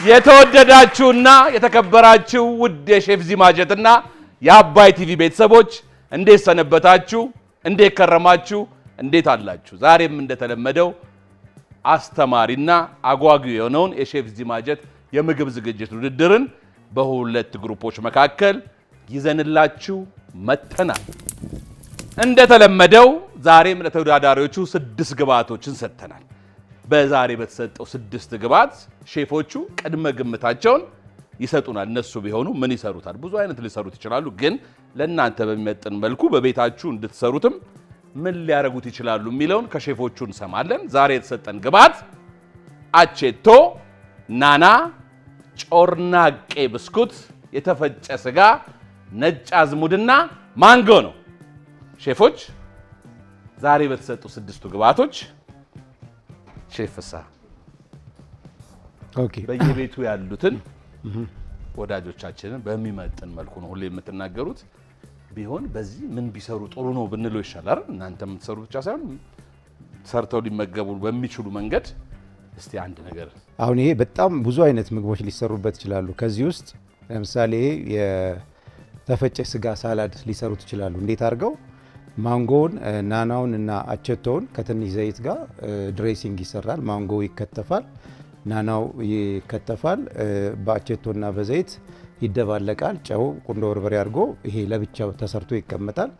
የተወደዳችሁና የተከበራችሁ ውድ የሼፍ ዚማጀትና የአባይ ቲቪ ቤተሰቦች እንዴት ሰነበታችሁ? እንዴት ከረማችሁ? እንዴት አላችሁ? ዛሬም እንደተለመደው አስተማሪና አጓጊ የሆነውን የሼፍ ዚማጀት የምግብ ዝግጅት ውድድርን በሁለት ግሩፖች መካከል ይዘንላችሁ መተናል። እንደተለመደው ዛሬም ለተወዳዳሪዎቹ 6 ግብአቶችን ሰጥተናል። በዛሬ በተሰጠው 6 ግብአት ሼፎቹ ቅድመ ግምታቸውን ይሰጡናል። እነሱ ቢሆኑ ምን ይሰሩታል? ብዙ አይነት ሊሰሩት ይችላሉ፣ ግን ለእናንተ በሚመጥን መልኩ በቤታችሁ እንድትሰሩትም ምን ሊያረጉት ይችላሉ የሚለውን ከሼፎቹ እንሰማለን። ዛሬ የተሰጠን ግብአት አቼቶ፣ ናና፣ ጮርናቄ ብስኩት፣ የተፈጨ ስጋ፣ ነጭ አዝሙድና ማንጎ ነው። ሼፎች ዛሬ በተሰጡ 6 ግብአቶች ሼፍ ፍስሐ በየቤቱ ያሉትን ወዳጆቻችንን በሚመጥን መልኩ ነው ሁሌ የምትናገሩት። ቢሆን በዚህ ምን ቢሰሩ ጥሩ ነው ብንለው ይሻላል። እናንተ የምትሰሩ ብቻ ሳይሆን ሰርተው ሊመገቡ በሚችሉ መንገድ እስቲ አንድ ነገር። አሁን ይሄ በጣም ብዙ አይነት ምግቦች ሊሰሩበት ይችላሉ። ከዚህ ውስጥ ለምሳሌ የተፈጨ ስጋ ሳላድ ሊሰሩት ይችላሉ። እንዴት አድርገው? ማንጎውን፣ ናናውን እና አቸቶውን ከትንሽ ዘይት ጋር ድሬሲንግ ይሰራል። ማንጎ ይከተፋል፣ ናናው ይከተፋል፣ በአቸቶና በዘይት ይደባለቃል። ጨው፣ ቁንዶ በርበሬ አድርጎ ይሄ ለብቻው ተሰርቶ ይቀመጣል።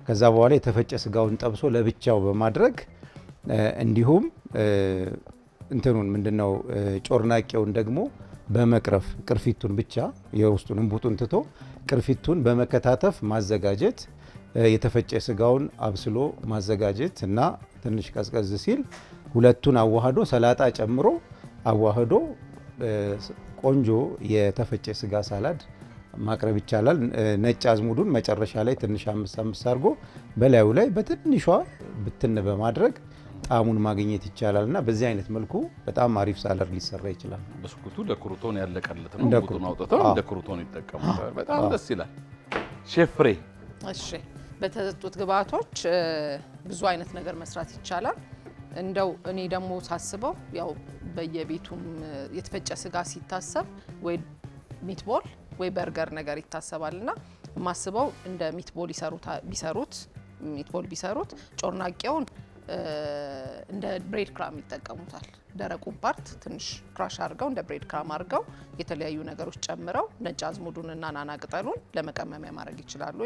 ከዛ በኋላ የተፈጨ ስጋውን ጠብሶ ለብቻው በማድረግ እንዲሁም እንትኑን ምንድነው ጮርናቄውን ደግሞ በመቅረፍ ቅርፊቱን ብቻ የውስጡን እንቡጡን ትቶ ቅርፊቱን በመከታተፍ ማዘጋጀት፣ የተፈጨ ስጋውን አብስሎ ማዘጋጀት እና ትንሽ ቀዝቀዝ ሲል ሁለቱን አዋህዶ ሰላጣ ጨምሮ አዋህዶ ቆንጆ የተፈጨ ስጋ ሳላድ ማቅረብ ይቻላል። ነጭ አዝሙዱን መጨረሻ ላይ ትንሽ አምስት አድርጎ በላዩ ላይ በትንሿ ብትን በማድረግ ጣዕሙን ማግኘት ይቻላል እና በዚህ አይነት መልኩ በጣም አሪፍ ሳላድ ሊሰራ ይችላል። ብስኩቱ ለክሩቶን ያለቀለት ነው። ብስኩቱን አውጥተው እንደ ክሩቶን ይጠቀሙታል። በጣም ደስ ይላል። ሼፍ ፍሬ፣ እሺ፣ በተሰጡት ግብአቶች ብዙ አይነት ነገር መስራት ይቻላል። እንደው እኔ ደግሞ ሳስበው ያው በየቤቱም የተፈጨ ስጋ ሲታሰብ ወይ ሚትቦል ወይ በርገር ነገር ይታሰባልና ማስበው እንደ ሚትቦል ቢሰሩት ጮርናቄውን እንደ ብሬድ ክራም ይጠቀሙታል። ደረቁ ፓርት ትንሽ ክራሽ አድርገው እንደ ብሬድ ክራም አድርገው የተለያዩ ነገሮች ጨምረው ነጭ አዝሙዱንና ናና ቅጠሉን ለመቀመሚያ ማድረግ ይችላሉ።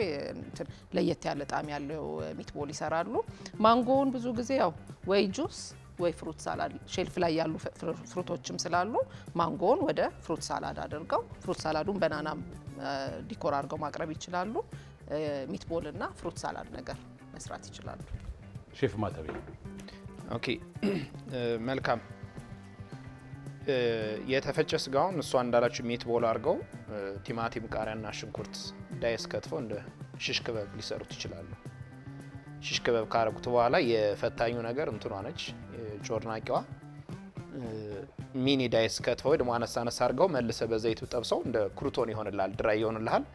ለየት ያለ ጣዕም ያለው ሚትቦል ይሰራሉ። ማንጎውን ብዙ ጊዜ ያው ወይ ጁስ ወይ ፍሩት ሳላድ ሼልፍ ላይ ያሉ ፍሩቶችም ስላሉ ማንጎውን ወደ ፍሩት ሳላድ አድርገው ፍሩት ሳላዱን በናናም ዲኮር አድርገው ማቅረብ ይችላሉ። ሚትቦል እና ፍሩት ሳላድ ነገር መስራት ይችላሉ። ሼፍ ማተቤ። ኦኬ፣ መልካም። የተፈጨ ስጋውን እሷ እንዳላችሁ ሚትቦል አድርገው ቲማቲም፣ ቃሪያና ሽንኩርት ዳይስ ከትፈው እንደ ሽሽ ክበብ ሊሰሩት ይችላሉ። ሽሽ ክበብ ካረጉት በኋላ የፈታኙ ነገር እንትኗ ነች ጮርናቄዋ። ሚኒ ዳይስ ከትፈው ወይ ደግሞ አነሳ አድርገው መልሰ በዘይቱ ጠብሰው እንደ ክሩቶን ይሆንልሃል፣ ድራይ ይሆንልሃል።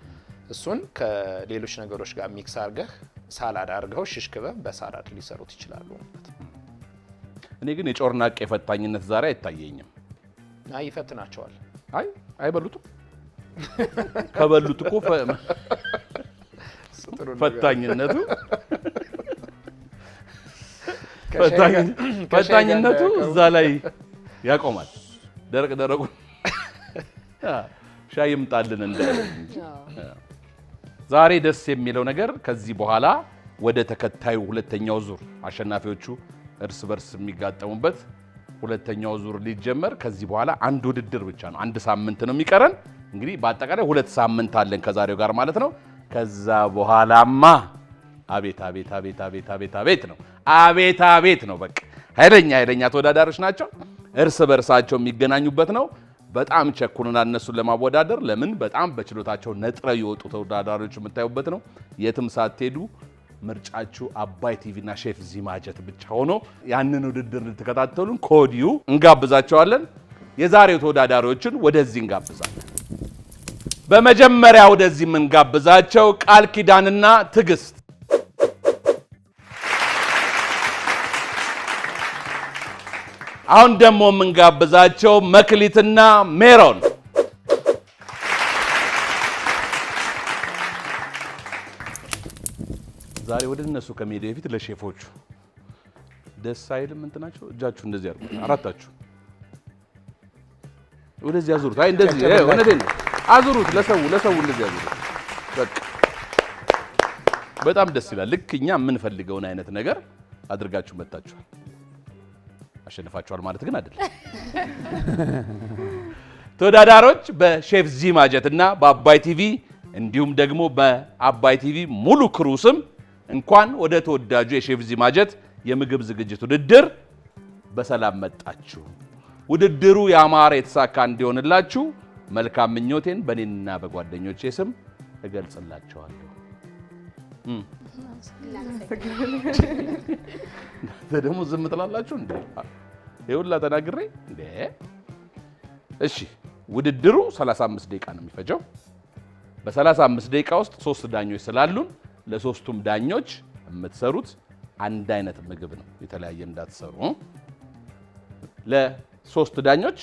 እሱን ከሌሎች ነገሮች ጋር ሚክስ አድርገህ ሳላድ አድርገው ሽሽ ክበብ በሳላድ ሊሰሩት ይችላሉ ማለት ነው። እኔ ግን የጮርናቄ ፈታኝነት ዛሬ አይታየኝም። አይ ይፈትናቸዋል። አይ አይበሉትም። ከበሉት እኮ ፈታኝነቱ እዛ ላይ ያቆማል። ደረቁ ሻይ ይምጣልን እንደ ዛሬ ደስ የሚለው ነገር ከዚህ በኋላ ወደ ተከታዩ ሁለተኛው ዙር አሸናፊዎቹ እርስ በርስ የሚጋጠሙበት ሁለተኛው ዙር ሊጀመር ከዚህ በኋላ አንድ ውድድር ብቻ ነው። አንድ ሳምንት ነው የሚቀረን። እንግዲህ በአጠቃላይ 2 ሳምንት አለን ከዛሬው ጋር ማለት ነው። ከዛ በኋላማ አቤት አቤት አቤት አቤት አቤት አቤት ነው። አቤት አቤት ነው። በቃ ኃይለኛ ተወዳዳሪዎች ናቸው። እርስ በርሳቸው የሚገናኙበት ነው። በጣም ቸኩልና እነሱን ለማወዳደር ለምን በጣም በችሎታቸው ነጥረው የወጡ ተወዳዳሪዎች የምታዩበት ነው። የትም ሳትሄዱ ምርጫችሁ አባይ ቲቪና ሼፍ ዚማጀት ብቻ ሆኖ ያንን ውድድር ልትከታተሉን ከወዲሁ እንጋብዛቸዋለን። የዛሬው ተወዳዳሪዎችን ወደዚህ እንጋብዛለን። በመጀመሪያ ወደዚህ የምንጋብዛቸው ቃል ኪዳንና ትዕግስት አሁን ደግሞ የምንጋብዛቸው መክሊትና ሜሮን ዛሬ ወደ እነሱ ከመሄድ በፊት ለሼፎቹ ደስ አይልም እንትናቸው እጃችሁ እንደዚህ አድርጉ አራታችሁ ወደዚህ አዙሩት አይ እንደዚህ ወነዴ ነው አዙሩት ለሰው እንደዚህ አዙሩት በቃ በጣም ደስ ይላል ልክ እኛ የምንፈልገውን አይነት ነገር አድርጋችሁ መጣችኋል አሸንፋችኋል ማለት ግን አይደለም ተወዳዳሪዎች በሼፍ ዚ ማጀትና በአባይ ቲቪ እንዲሁም ደግሞ በአባይ ቲቪ ሙሉ ክሩ ስም እንኳን ወደ ተወዳጁ የሼፍ ዚ ማጀት የምግብ ዝግጅት ውድድር በሰላም መጣችሁ ውድድሩ ያማረ የተሳካ እንዲሆንላችሁ መልካም ምኞቴን በእኔና በጓደኞቼ ስም እገልጽላችኋለሁ ደግሞ ዝም ትላላችሁ እንዴ ይኸውላ ተናግሬ እንዴ እሺ ውድድሩ 35 ደቂቃ ነው የሚፈጀው በ35 ደቂቃ ውስጥ 3 ዳኞች ስላሉን ለሶስቱም ዳኞች የምትሰሩት አንድ አይነት ምግብ ነው የተለያየ እንዳትሰሩ ለሶስት ዳኞች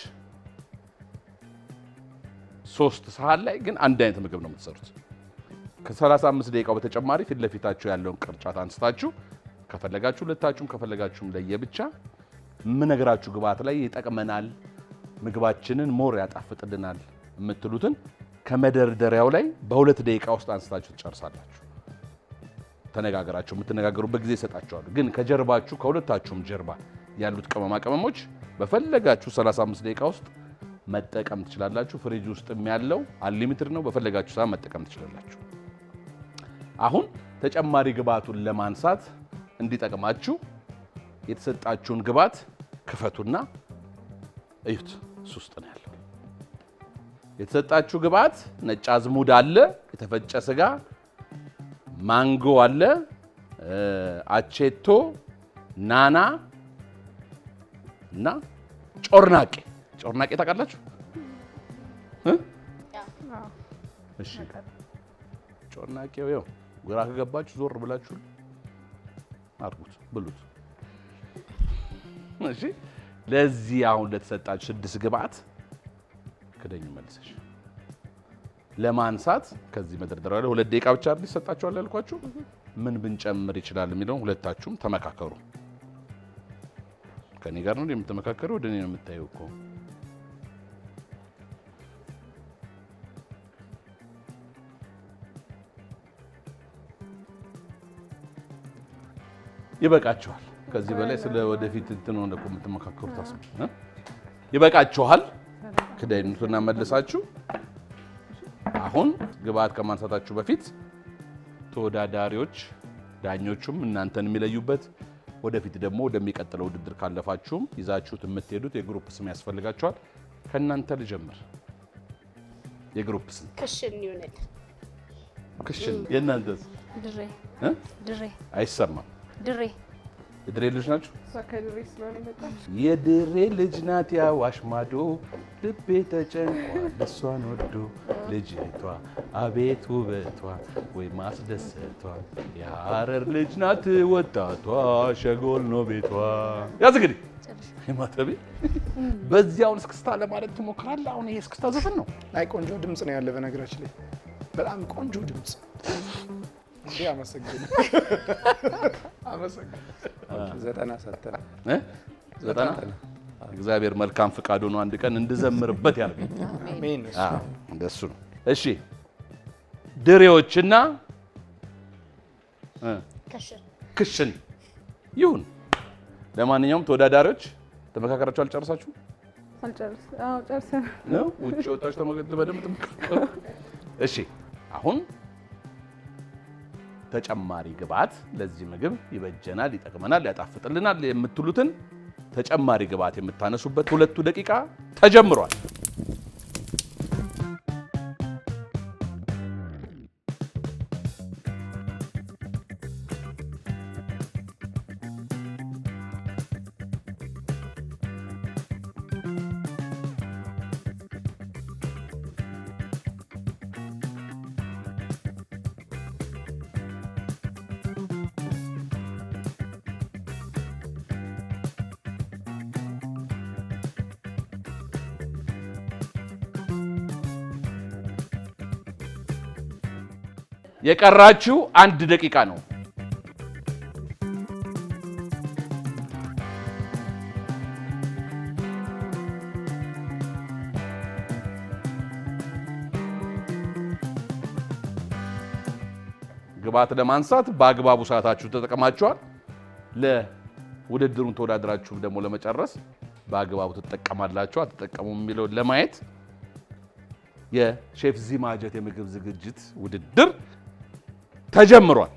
3 ሰዓት ላይ ግን አንድ አይነት ምግብ ነው የምትሰሩት ከ35 ደቂቃው በተጨማሪ ፊት ለፊታችሁ ያለውን ቅርጫት አንስታችሁ ከፈለጋችሁ ሁለታችሁም ከፈለጋችሁም ለየብቻ ምን ነገራችሁ ግብአት ላይ ይጠቅመናል ምግባችንን ሞር ያጣፍጥልናል የምትሉትን ከመደርደሪያው ላይ በ2 ደቂቃ ውስጥ አንስታችሁ ትጨርሳላችሁ ተነጋገራችሁ የምትነጋገሩበት ጊዜ ይሰጣችኋል ግን ከጀርባችሁ ከሁለታችሁም ጀርባ ያሉት ቅመማ ቅመሞች በፈለጋችሁ 35 ደቂቃ ውስጥ መጠቀም ትችላላችሁ ፍሪጅ ውስጥ ያለው አንሊሚትድ ነው በፈለጋችሁ ሰዓት መጠቀም ትችላላችሁ አሁን ተጨማሪ ግብአቱን ለማንሳት እንዲጠቅማችሁ የተሰጣችሁን ግብአት ክፈቱና እዩት ውስጥ ነው ያለው የተሰጣችሁ ግብአት ነጭ አዝሙድ አለ የተፈጨ ስጋ ማንጎ አለ አቼቶ ናና እና ጮርናቄ ታውቃላችሁ እሺ ጮርናቄው ይኸው ግራ ከገባችሁ ዞር ብላችሁ አድርጉት ብሉት እሺ ለዚህ አሁን ለተሰጣችሁ 6 ግብአት ከደኝ መልሰሽ ለማንሳት ከዚህ መደርደሪያ ላይ 2 ደቂቃ ብቻ አይደል ይሰጣችኋል ያልኳችሁ ምን ብንጨምር ይችላል የሚለው ሁለታችሁም ተመካከሩ ከኔ ጋር ነው የምትመካከሩ ወደ እኔ ነው የምታየው እኮ ይበቃችኋል ከዚህ በላይ ስለ ወደፊት እንትን ነው እኮ የምትመካከሩ ታስቡ ይበቃችኋል ከደይኑትና መልሳችሁ አሁን ግብአት ከማንሳታችሁ በፊት ተወዳዳሪዎች ዳኞቹም እናንተን የሚለዩበት ወደፊት ደግሞ ወደሚቀጥለው ውድድር ካለፋችሁም ይዛችሁት የምትሄዱት የግሩፕ ስም ያስፈልጋችኋል ከእናንተ ልጀምር የግሩፕ ስም ክሽን ይሆናል ክሽን የእናንተስ ድሬ አይሰማም የድሬ ልጅ ናችሁ የድሬ ልጅ ናት ያዋሽ ማዶ ልቤ ተጨንቋል እሷን ወዶ ልጅቷ አቤት ውበቷ ወይ ማስደሰቷ የሐረር ልጅ ናት ወጣቷ ሸጎል ነው ቤቷ ያዝ እንግዲህ የማተቤ በዚያውን እስክስታ ለማለት ትሞክራለህ አሁን ይሄ እስክስታ ዘፈን ነው አይ ቆንጆ ድምጽ ነው ያለ በነገራችን ላይ በጣም ቆንጆ ድምጽ አመሰግናለሁ 90 ሰጠን 90 እግዚአብሔር መልካም ፍቃዱ ነው አንድ ቀን እንድዘምርበት ያርገኝ አሜን እንደሱ ነው እሺ ድሬዎችና ክሽን ይሁን ለማንኛውም ተወዳዳሪዎች ተመካከራችሁ አልጨረሳችሁ ጨርሰን ነው ውጭ ወጣችሁ ተመገደ በደምብ ተመካከሩ እሺ አሁን ተጨማሪ ግብአት ለዚህ ምግብ ይበጀናል ይጠቅመናል ያጣፍጥልናል የምትሉትን ተጨማሪ ግብአት የምታነሱበት 2 ደቂቃ ተጀምሯል የቀራችሁ 1 ደቂቃ ነው። ግባት ለማንሳት በአግባቡ ሰዓታችሁ ተጠቀማችኋል። ለውድድሩን ተወዳድራችሁ ደግሞ ለመጨረስ በአግባቡ ተጠቀማላችሁ አትጠቀሙም የሚለውን ለማየት የሼፍ ዚማጀት የምግብ ዝግጅት ውድድር ተጀምሯል።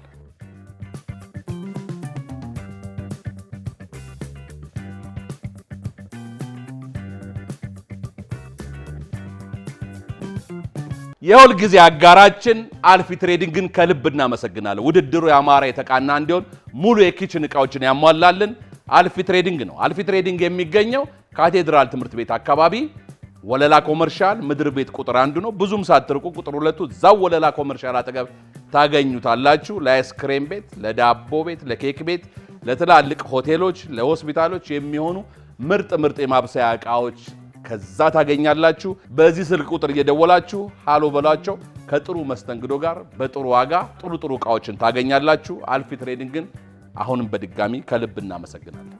የሁል ጊዜ አጋራችን አልፊ ትሬዲንግን ከልብ እናመሰግናለን። ውድድሩ ያማረ የተቃና እንዲሆን ሙሉ የኪችን እቃዎችን ያሟላልን አልፊ ትሬዲንግ ነው። አልፊ ትሬዲንግ የሚገኘው ካቴድራል ትምህርት ቤት አካባቢ ወለላ ኮመርሻል ምድር ቤት ቁጥር 1 ነው። ብዙም ሳትርቁ ቁጥር 2 እዛው ወለላ ኮመርሻል አጠገብ ታገኙታላችሁ። ለአይስክሬም ቤት፣ ለዳቦ ቤት፣ ለኬክ ቤት፣ ለትላልቅ ሆቴሎች፣ ለሆስፒታሎች የሚሆኑ ምርጥ የማብሰያ እቃዎች ከዛ ታገኛላችሁ። በዚህ ስልክ ቁጥር እየደወላችሁ ሃሎ በሏቸው። ከጥሩ መስተንግዶ ጋር በጥሩ ዋጋ ጥሩ እቃዎችን ታገኛላችሁ። አልፊ ትሬዲንግን አሁንም በድጋሚ ከልብ እናመሰግናለን።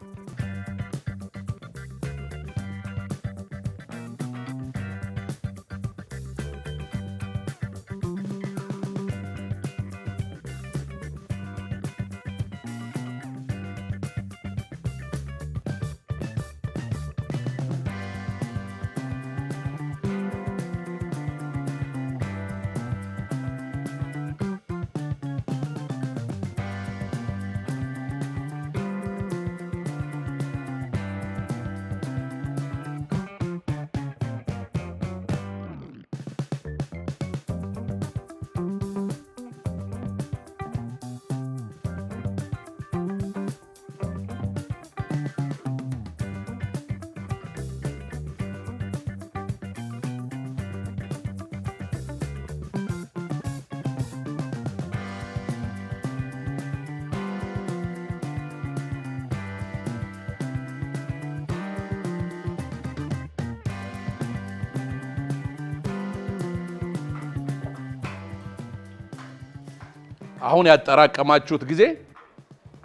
አሁን ያጠራቀማችሁት ጊዜ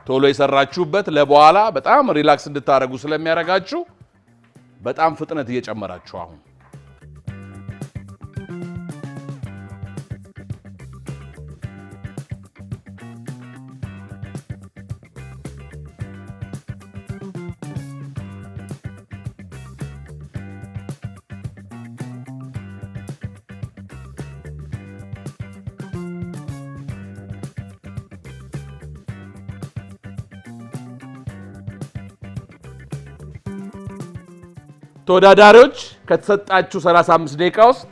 ቶሎ የሰራችሁበት ለበኋላ በጣም ሪላክስ እንድታረጉ ስለሚያረጋችሁ በጣም ፍጥነት እየጨመራችሁ አሁን ተወዳዳሪዎች ከተሰጣችሁ 35 ደቂቃ ውስጥ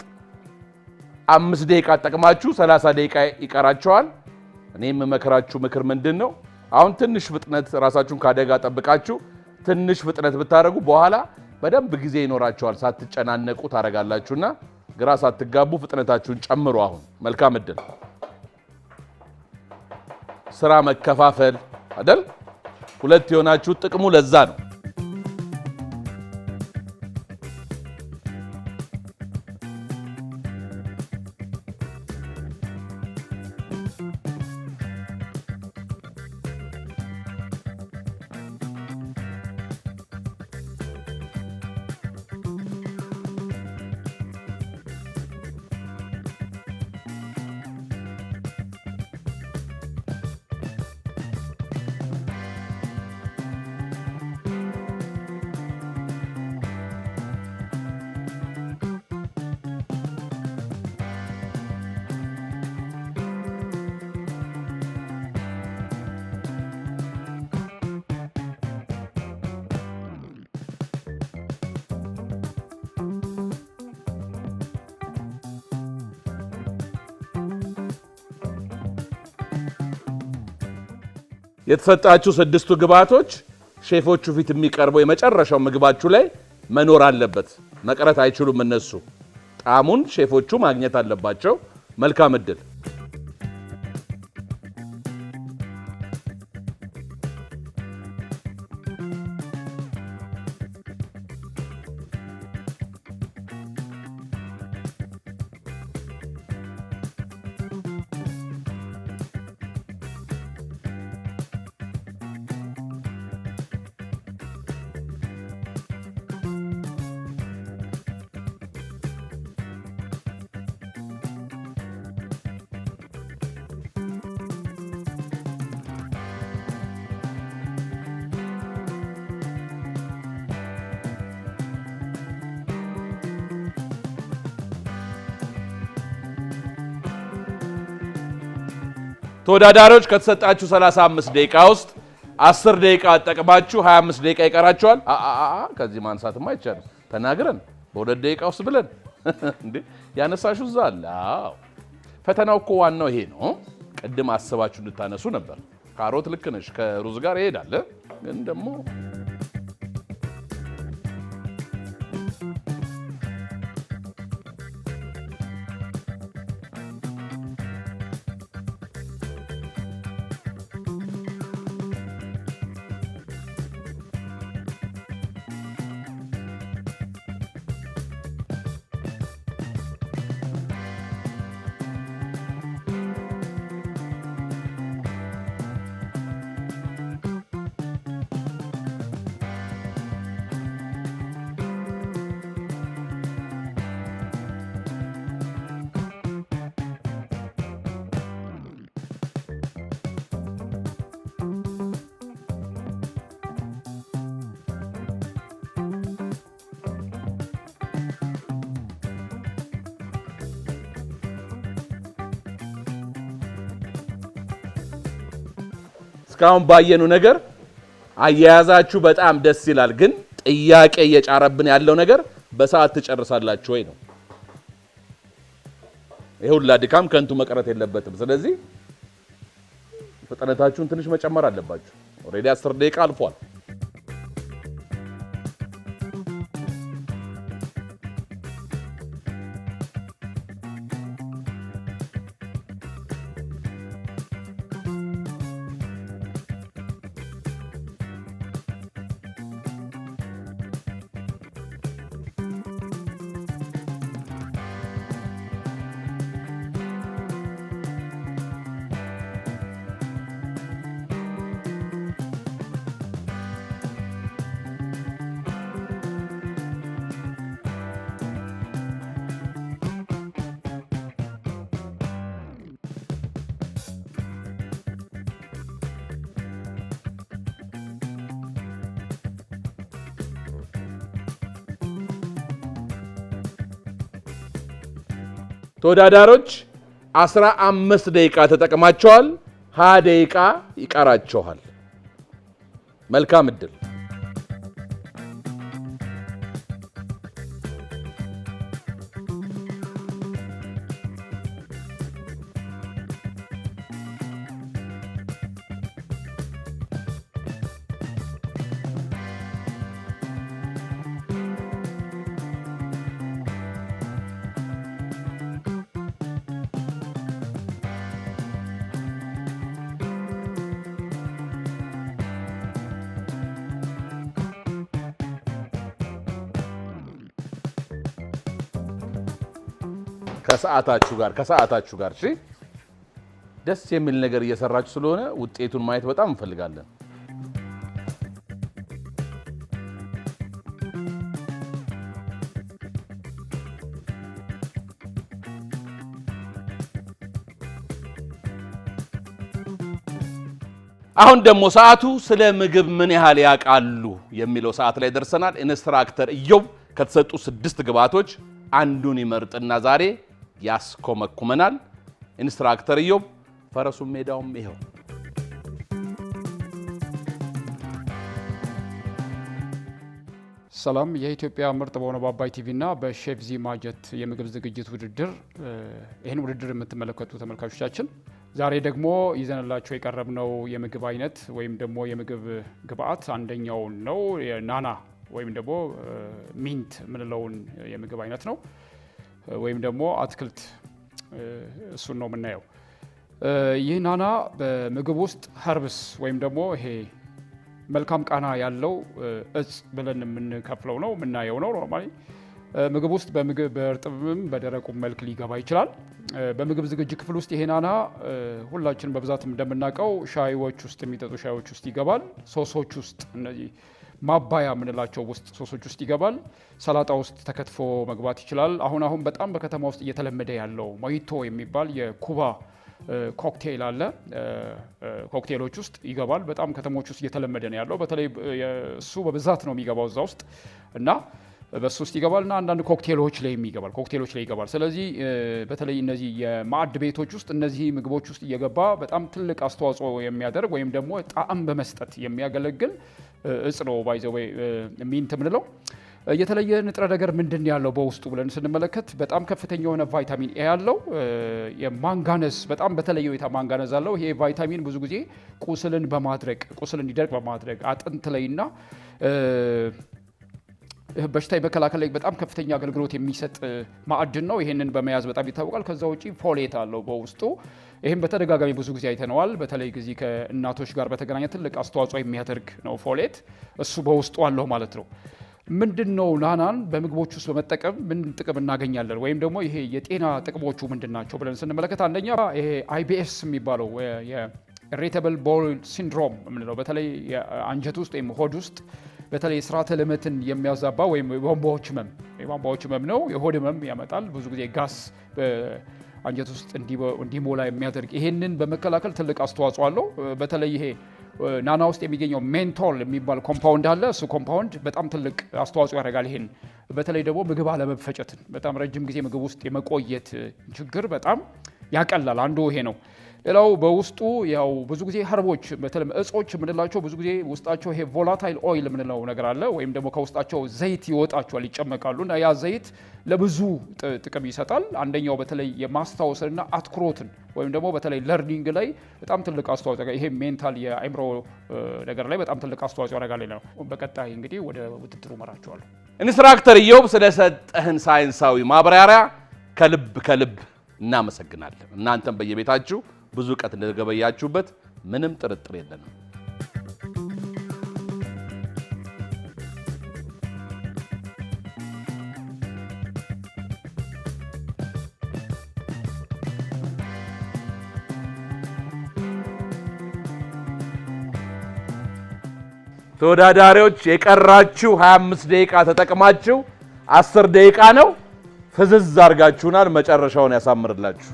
5 ደቂቃ ተጠቅማችሁ 30 ደቂቃ ይቀራችኋል። እኔ የምመክራችሁ ምክር ምንድነው? አሁን ትንሽ ፍጥነት ራሳችሁን ካደጋ ጠብቃችሁ ትንሽ ፍጥነት ብታረጉ በኋላ በደንብ ጊዜ ይኖራችኋል። ሳትጨናነቁ ታረጋላችሁና ግራ ሳትጋቡ ፍጥነታችሁን ጨምሩ። አሁን መልካም እድል። ስራ መከፋፈል አይደል? ሁለት የሆናችሁ ጥቅሙ ለዛ ነው። የተሰጣችሁ 6ቱ ግብአቶች ሼፎቹ ፊት የሚቀርበው የመጨረሻው ምግባችሁ ላይ መኖር አለበት። መቅረት አይችሉም። እነሱ ጣዕሙን ሼፎቹ ማግኘት አለባቸው። መልካም እድል። ተወዳዳሪዎች ከተሰጣችሁ 35 ደቂቃ ውስጥ 10 ደቂቃ ተጠቅማችሁ 25 ደቂቃ ይቀራችኋል። ከዚህ ማንሳትማ አይቻልም። ተናግረን በ2 ደቂቃ ውስጥ ብለን እንዴ ያነሳችሁ እዛ አለ። አዎ ፈተናው እኮ ዋናው ይሄ ነው። ቅድም አስባችሁ እንድታነሱ ነበር። ካሮት ልክ ነሽ፣ ከሩዝ ጋር ይሄዳል። ግን ደግሞ እስካሁን ባየኑ ነገር አያያዛችሁ በጣም ደስ ይላል። ግን ጥያቄ እየጫረብን ያለው ነገር በሰዓት ትጨርሳላችሁ ወይ ነው። ይሁላ ድካም ከንቱ መቅረት የለበትም። ስለዚህ ፍጥነታችሁን ትንሽ መጨመር አለባችሁ። ኦሬዲ 10 ደቂቃ አልፏል። ተወዳዳሪዎች 15 ደቂቃ ተጠቅማቸዋል። 20 ደቂቃ ይቀራቸዋል። መልካም እድል። ከሰዓታችሁ ጋር እሺ፣ ደስ የሚል ነገር እየሰራችሁ ስለሆነ ውጤቱን ማየት በጣም እንፈልጋለን። አሁን ደግሞ ሰዓቱ ስለ ምግብ ምን ያህል ያውቃሉ የሚለው ሰዓት ላይ ደርሰናል። ኢንስትራክተር ኢዮብ ከተሰጡ 6 ግብአቶች አንዱን ይመርጥና ዛሬ ያስኮመኩመናል። ኢንስትራክተር ኢዮብ ፈረሱም ሜዳውም ይሄው። ሰላም። የኢትዮጵያ ምርጥ በሆነው በአባይ ቲቪ እና በሼፍ ዚ ማጀት የምግብ ዝግጅት ውድድር ይህን ውድድር የምትመለከቱ ተመልካቾቻችን ዛሬ ደግሞ ይዘንላቸው የቀረብነው የምግብ አይነት ወይም ደግሞ የምግብ ግብአት አንደኛው ነው። ናና ወይም ደግሞ ሚንት የምንለውን የምግብ አይነት ነው፣ ወይም ደግሞ አትክልት። እሱን ነው የምናየው። ይህ ናና በምግብ ውስጥ ሀርብስ ወይም ደግሞ ይሄ መልካም ቃና ያለው እጽ ብለን የምንከፍለው ነው የምናየው ነው። ኖርማሊ ምግብ ውስጥ በእርጥብም በደረቁም መልክ ሊገባ ይችላል። በምግብ ዝግጅት ክፍል ውስጥ ይሄ ናና ሁላችን በብዛት እንደምናውቀው ሻይዎች ውስጥ የሚጠጡ ሻይዎች ውስጥ ይገባል። ሶሶች ውስጥ እነዚህ ማባያ የምንላቸው ውስጥ ሶሶች ውስጥ ይገባል። ሰላጣ ውስጥ ተከትፎ መግባት ይችላል። አሁን በጣም በከተማ ውስጥ እየተለመደ ያለው ሞሂቶ የሚባል የኩባ ኮክቴል አለ። ኮክቴሎች ውስጥ ይገባል። በጣም ከተሞች ውስጥ እየተለመደ ነው ያለው። በተለይ እሱ በብዛት ነው የሚገባው እዛ ውስጥ እና በሱ ውስጥ ይገባልና አንዳንድ ኮክቴሎች ላይ ይገባል። ስለዚህ በተለይ እነዚህ የማዕድ ቤቶች ውስጥ እነዚህ ምግቦች ውስጥ እየገባ በጣም ትልቅ አስተዋጽኦ የሚያደርግ ወይም ደግሞ ጣዕም በመስጠት የሚያገለግል እጽ ነው። ባይዘው ሚንት የምንለው የተለየ ንጥረ ነገር ምንድን ያለው በውስጡ ብለን ስንመለከት በጣም ከፍተኛ የሆነ ቫይታሚን ኤ ያለው የማንጋነዝ በጣም በተለየ ሁኔታ ማንጋነዝ አለው። ይሄ ቫይታሚን ብዙ ጊዜ ቁስልን እንዲደርቅ በማድረግ አጥንት ላይና በሽታ የመከላከል ላይ በጣም ከፍተኛ አገልግሎት የሚሰጥ ማዕድን ነው። ይሄንን በመያዝ በጣም ይታወቃል። ከዛ ውጪ ፎሌት አለው በውስጡ። ይህም በተደጋጋሚ ብዙ ጊዜ አይተነዋል። በተለይ ጊዜ ከእናቶች ጋር በተገናኘ ትልቅ አስተዋጽኦ የሚያደርግ ነው ፎሌት። እሱ በውስጡ አለው ማለት ነው። ምንድን ነው ናናን በምግቦች ውስጥ በመጠቀም ምን ጥቅም እናገኛለን ወይም ደግሞ ይሄ የጤና ጥቅሞቹ ምንድን ናቸው ብለን ስንመለከት አንደኛ ይሄ አይቢኤስ የሚባለው የኢሪቴብል ቦል ሲንድሮም የምንለው በተለይ አንጀት ውስጥ ወይም ሆድ ውስጥ በተለይ ስርዓተ ልመትን የሚያዛባ ወይም የቧንቧዎች ህመም ነው። የሆድ ህመም ያመጣል። ብዙ ጊዜ ጋስ አንጀት ውስጥ እንዲሞላ የሚያደርግ ይሄንን በመከላከል ትልቅ አስተዋጽኦ አለው። በተለይ ይሄ ናና ውስጥ የሚገኘው ሜንቶል የሚባል ኮምፓውንድ አለ። እሱ ኮምፓውንድ በጣም ትልቅ አስተዋጽኦ ያደርጋል። ይሄን በተለይ ደግሞ ምግብ አለመፈጨትን በጣም ረጅም ጊዜ ምግብ ውስጥ የመቆየት ችግር በጣም ያቀላል። አንዱ ይሄ ነው። ሌላው በውስጡ ያው ብዙ ጊዜ ሀርቦች በተለይ እጾች የምንላቸው ብዙ ጊዜ ውስጣቸው ይሄ ቮላታይል ኦይል የምንለው ነገር አለ። ወይም ደግሞ ከውስጣቸው ዘይት ይወጣቸዋል፣ ይጨመቃሉ እና ያ ዘይት ለብዙ ጥቅም ይሰጣል። አንደኛው በተለይ የማስታወስና አትኩሮትን ወይም ደግሞ በተለይ ለርኒንግ ላይ በጣም ትልቅ አስተዋጽኦ ይሄ ሜንታል የአእምሮ ነገር ላይ በጣም ትልቅ አስተዋጽኦ ያደርጋል ነው። በቀጣይ እንግዲህ ወደ ውድድሩ መራቸዋለሁ። ኢንስትራክተር ኢዮብ ስለሰጠህን ሳይንሳዊ ማብራሪያ ከልብ እናመሰግናለን። እናንተም በየቤታችሁ ብዙ እውቀት እንደገበያችሁበት ምንም ጥርጥር የለንም። ተወዳዳሪዎች የቀራችሁ 25 ደቂቃ ተጠቅማችሁ 10 ደቂቃ ነው። ፍዝዝ አድርጋችሁናል። መጨረሻውን ያሳምርላችሁ።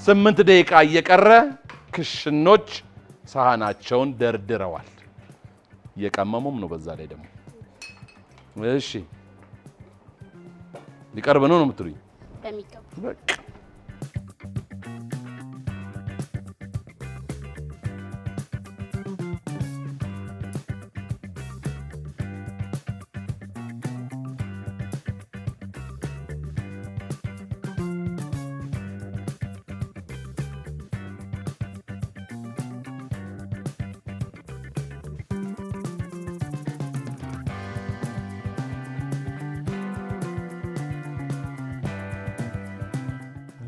ስምንት ደቂቃ እየቀረ ክሽኖች ሳህናቸውን ደርድረዋል። እየቀመሙም ነው። በዛ ላይ ደግሞ እሺ ሊቀርብ ነው የምትሉኝ? በሚገባ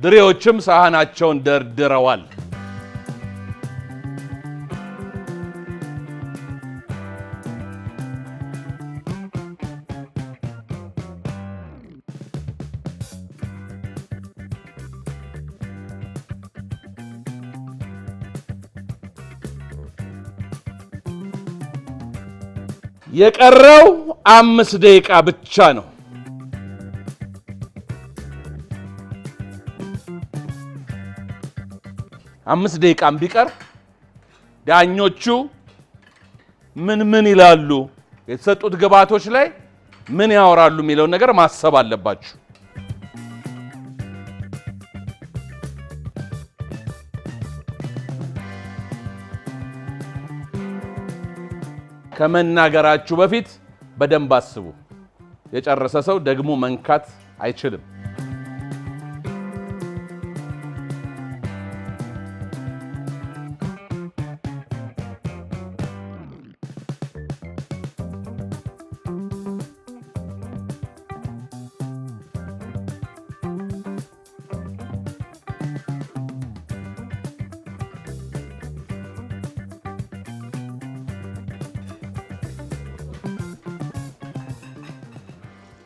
ድሬዎችም ሳህናቸውን ደርድረዋል። የቀረው 5 ደቂቃ ብቻ ነው። አምስት ደቂቃም ቢቀር ዳኞቹ ምን ይላሉ፣ የተሰጡት ግብዓቶች ላይ ምን ያወራሉ የሚለውን ነገር ማሰብ አለባችሁ። ከመናገራችሁ በፊት በደንብ አስቡ። የጨረሰ ሰው ደግሞ መንካት አይችልም።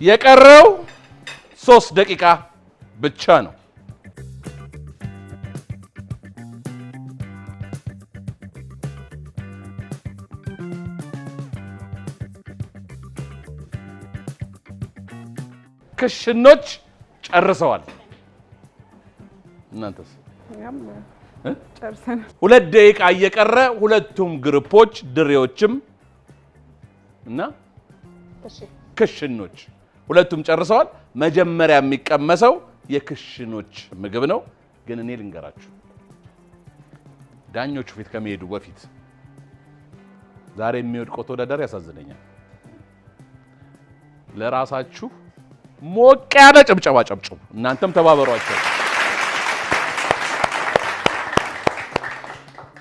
የቀረው 3 ደቂቃ ብቻ ነው። ክሽኖች ጨርሰዋል። እናንተስ? ጨርሰናል። 2 ደቂቃ እየቀረ ሁለቱም ግሩፖች ድሬዎችም እና ክሽኖች ሁለቱም ጨርሰዋል። መጀመሪያ የሚቀመሰው የክሽኖች ምግብ ነው። ግን እኔ ልንገራችሁ ዳኞቹ ፊት ከመሄዱ በፊት ዛሬ የሚወድቀው ተወዳዳሪ ያሳዝነኛል። ለራሳችሁ ሞቅ ያለ ጭብጨባ ጨብጭቡ። እናንተም ተባበሯቸው።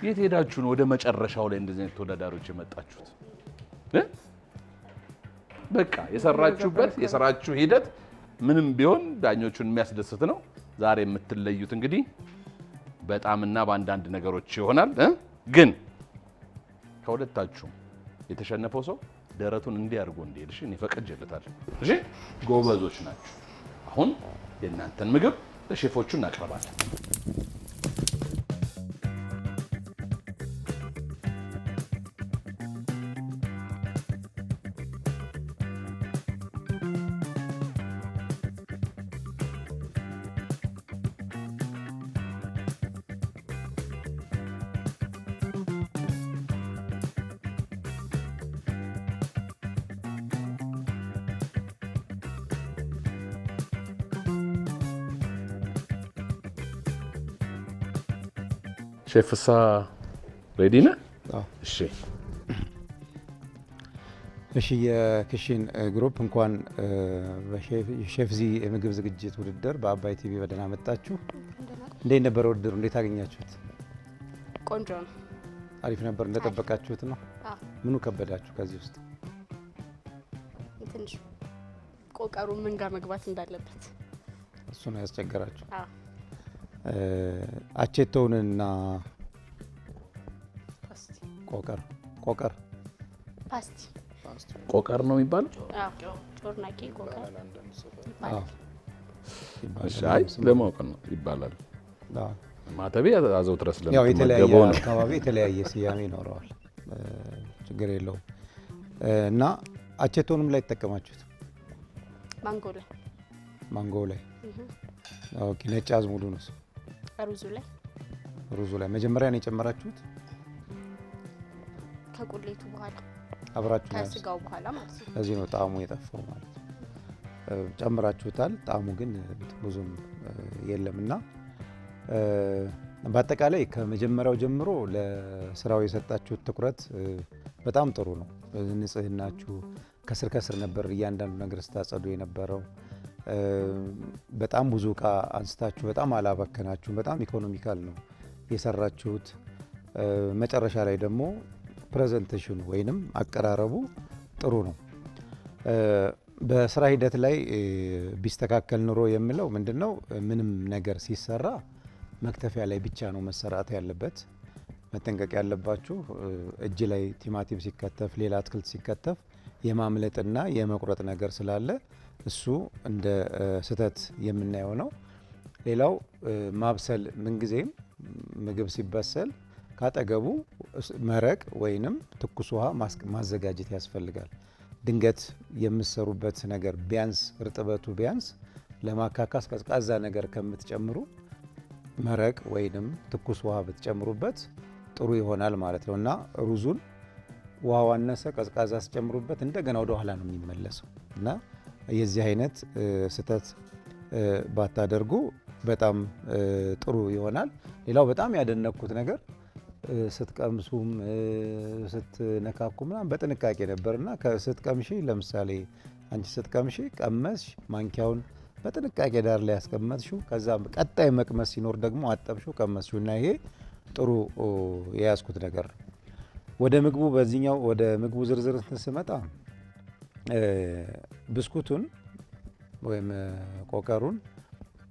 የት ሄዳችሁ ነው ወደ መጨረሻው ላይ እንደዚህ አይነት ተወዳዳሪዎች የመጣችሁት? በቃ የሰራችሁበት የሰራችሁ ሂደት ምንም ቢሆን ዳኞቹን የሚያስደስት ነው። ዛሬ የምትለዩት እንግዲህ በጣምና በአንዳንድ ነገሮች ይሆናል። ግን ከሁለታችሁ የተሸነፈው ሰው ደረቱን እንዲያርጎ እንዲሄድ እሺ፣ እኔ ፈቅጄለታለሁ። እሺ፣ ጎበዞች ናችሁ። አሁን የእናንተን ምግብ ለሼፎቹ እናቀርባለን። ሼፍ ፍስሀ ሬዲ ነህ? እሺ እሺ። የክሽን ግሩፕ እንኳን በሼፍ ዚ የምግብ ዝግጅት ውድድር በአባይ ቲቪ በደህና መጣችሁ። እንዴት ነበር ውድድሩ? እንዴት አገኛችሁት? ቆንጆ ነው። አሪፍ ነበር። እንደጠበቃችሁት ነው? ምኑ ከበዳችሁ ከዚህ ውስጥ? ትንሽ ቆቀሩ ምን ጋር መግባት እንዳለበት እሱ ነው ያስቸገራችሁ? አቼቶውንና ቆቀር ፓስቲ ቆቀር ነው የሚባለው? ጮርናቄ ቆቀር እሺ። አይ ለማወቅ ነው ይባላል። ማተቤ አዘውትረ ያው የተለያየ ስለምትመገበው ነው። አካባቢ የተለያየ ስያሜ ይኖረዋል። ችግር የለውም። እና አቼቶውንም ላይ ተጠቀማችሁት? ማንጎ ላይ ኦኬ። ነጭ አዝሙዱ ነው ሩዙ ላይ መጀመሪያ ነው የጨመራችሁት? ከቁሌቱ በኋላ አብራችሁ ከስጋው በኋላ ማለት ነው። ለዚህ ነው ጣዕሙ የጠፋው ማለት ነው። ጨምራችሁታል፣ ጣዕሙ ግን ብዙም የለምና በአጠቃላይ ከመጀመሪያው ጀምሮ ለስራው የሰጣችሁት ትኩረት በጣም ጥሩ ነው። ንጽህናችሁ ከስር ከስር ነበር እያንዳንዱ ነገር ስታጸዱ የነበረው። በጣም ብዙ እቃ አንስታችሁ በጣም አላባከናችሁም። በጣም ኢኮኖሚካል ነው የሰራችሁት። መጨረሻ ላይ ደግሞ ፕሬዘንቴሽኑ ወይንም አቀራረቡ ጥሩ ነው። በስራ ሂደት ላይ ቢስተካከል ኑሮ የምለው ምንድነው፣ ምንም ነገር ሲሰራ መክተፊያ ላይ ብቻ ነው መሰራት ያለበት። መጠንቀቅ ያለባችሁ እጅ ላይ ቲማቲም ሲከተፍ፣ ሌላ አትክልት ሲከተፍ የማምለጥና የመቁረጥ ነገር ስላለ እሱ እንደ ስህተት የምናየው ነው። ሌላው ማብሰል፣ ምንጊዜም ምግብ ሲበሰል ካጠገቡ መረቅ ወይንም ትኩስ ውሃ ማዘጋጀት ያስፈልጋል። ድንገት የምትሰሩበት ነገር ቢያንስ እርጥበቱ ቢያንስ ለማካካስ ቀዝቃዛ ነገር ከምትጨምሩ መረቅ ወይንም ትኩስ ውሃ ብትጨምሩበት ጥሩ ይሆናል ማለት ነው። እና ሩዙን ውሃ ዋነሰ ቀዝቃዛ ሲጨምሩበት እንደገና ወደ ኋላ ነው የሚመለሰው እና የዚህ አይነት ስህተት ባታደርጉ በጣም ጥሩ ይሆናል። ሌላው በጣም ያደነኩት ነገር ስትቀምሱም ስትነካኩ ምናምን በጥንቃቄ ነበርና ስትቀምሺ፣ ለምሳሌ አንቺ ስትቀምሺ ቀመስሽ፣ ማንኪያውን በጥንቃቄ ዳር ላይ ያስቀመጥሽው፣ ከዛ ቀጣይ መቅመስ ሲኖር ደግሞ አጠብሽው ቀመስሽው እና ይሄ ጥሩ የያዝኩት ነገር ነው። ወደ ምግቡ በዚህኛው ወደ ምግቡ ዝርዝር ስመጣ ብስኩቱን ወይም ቆቀሩን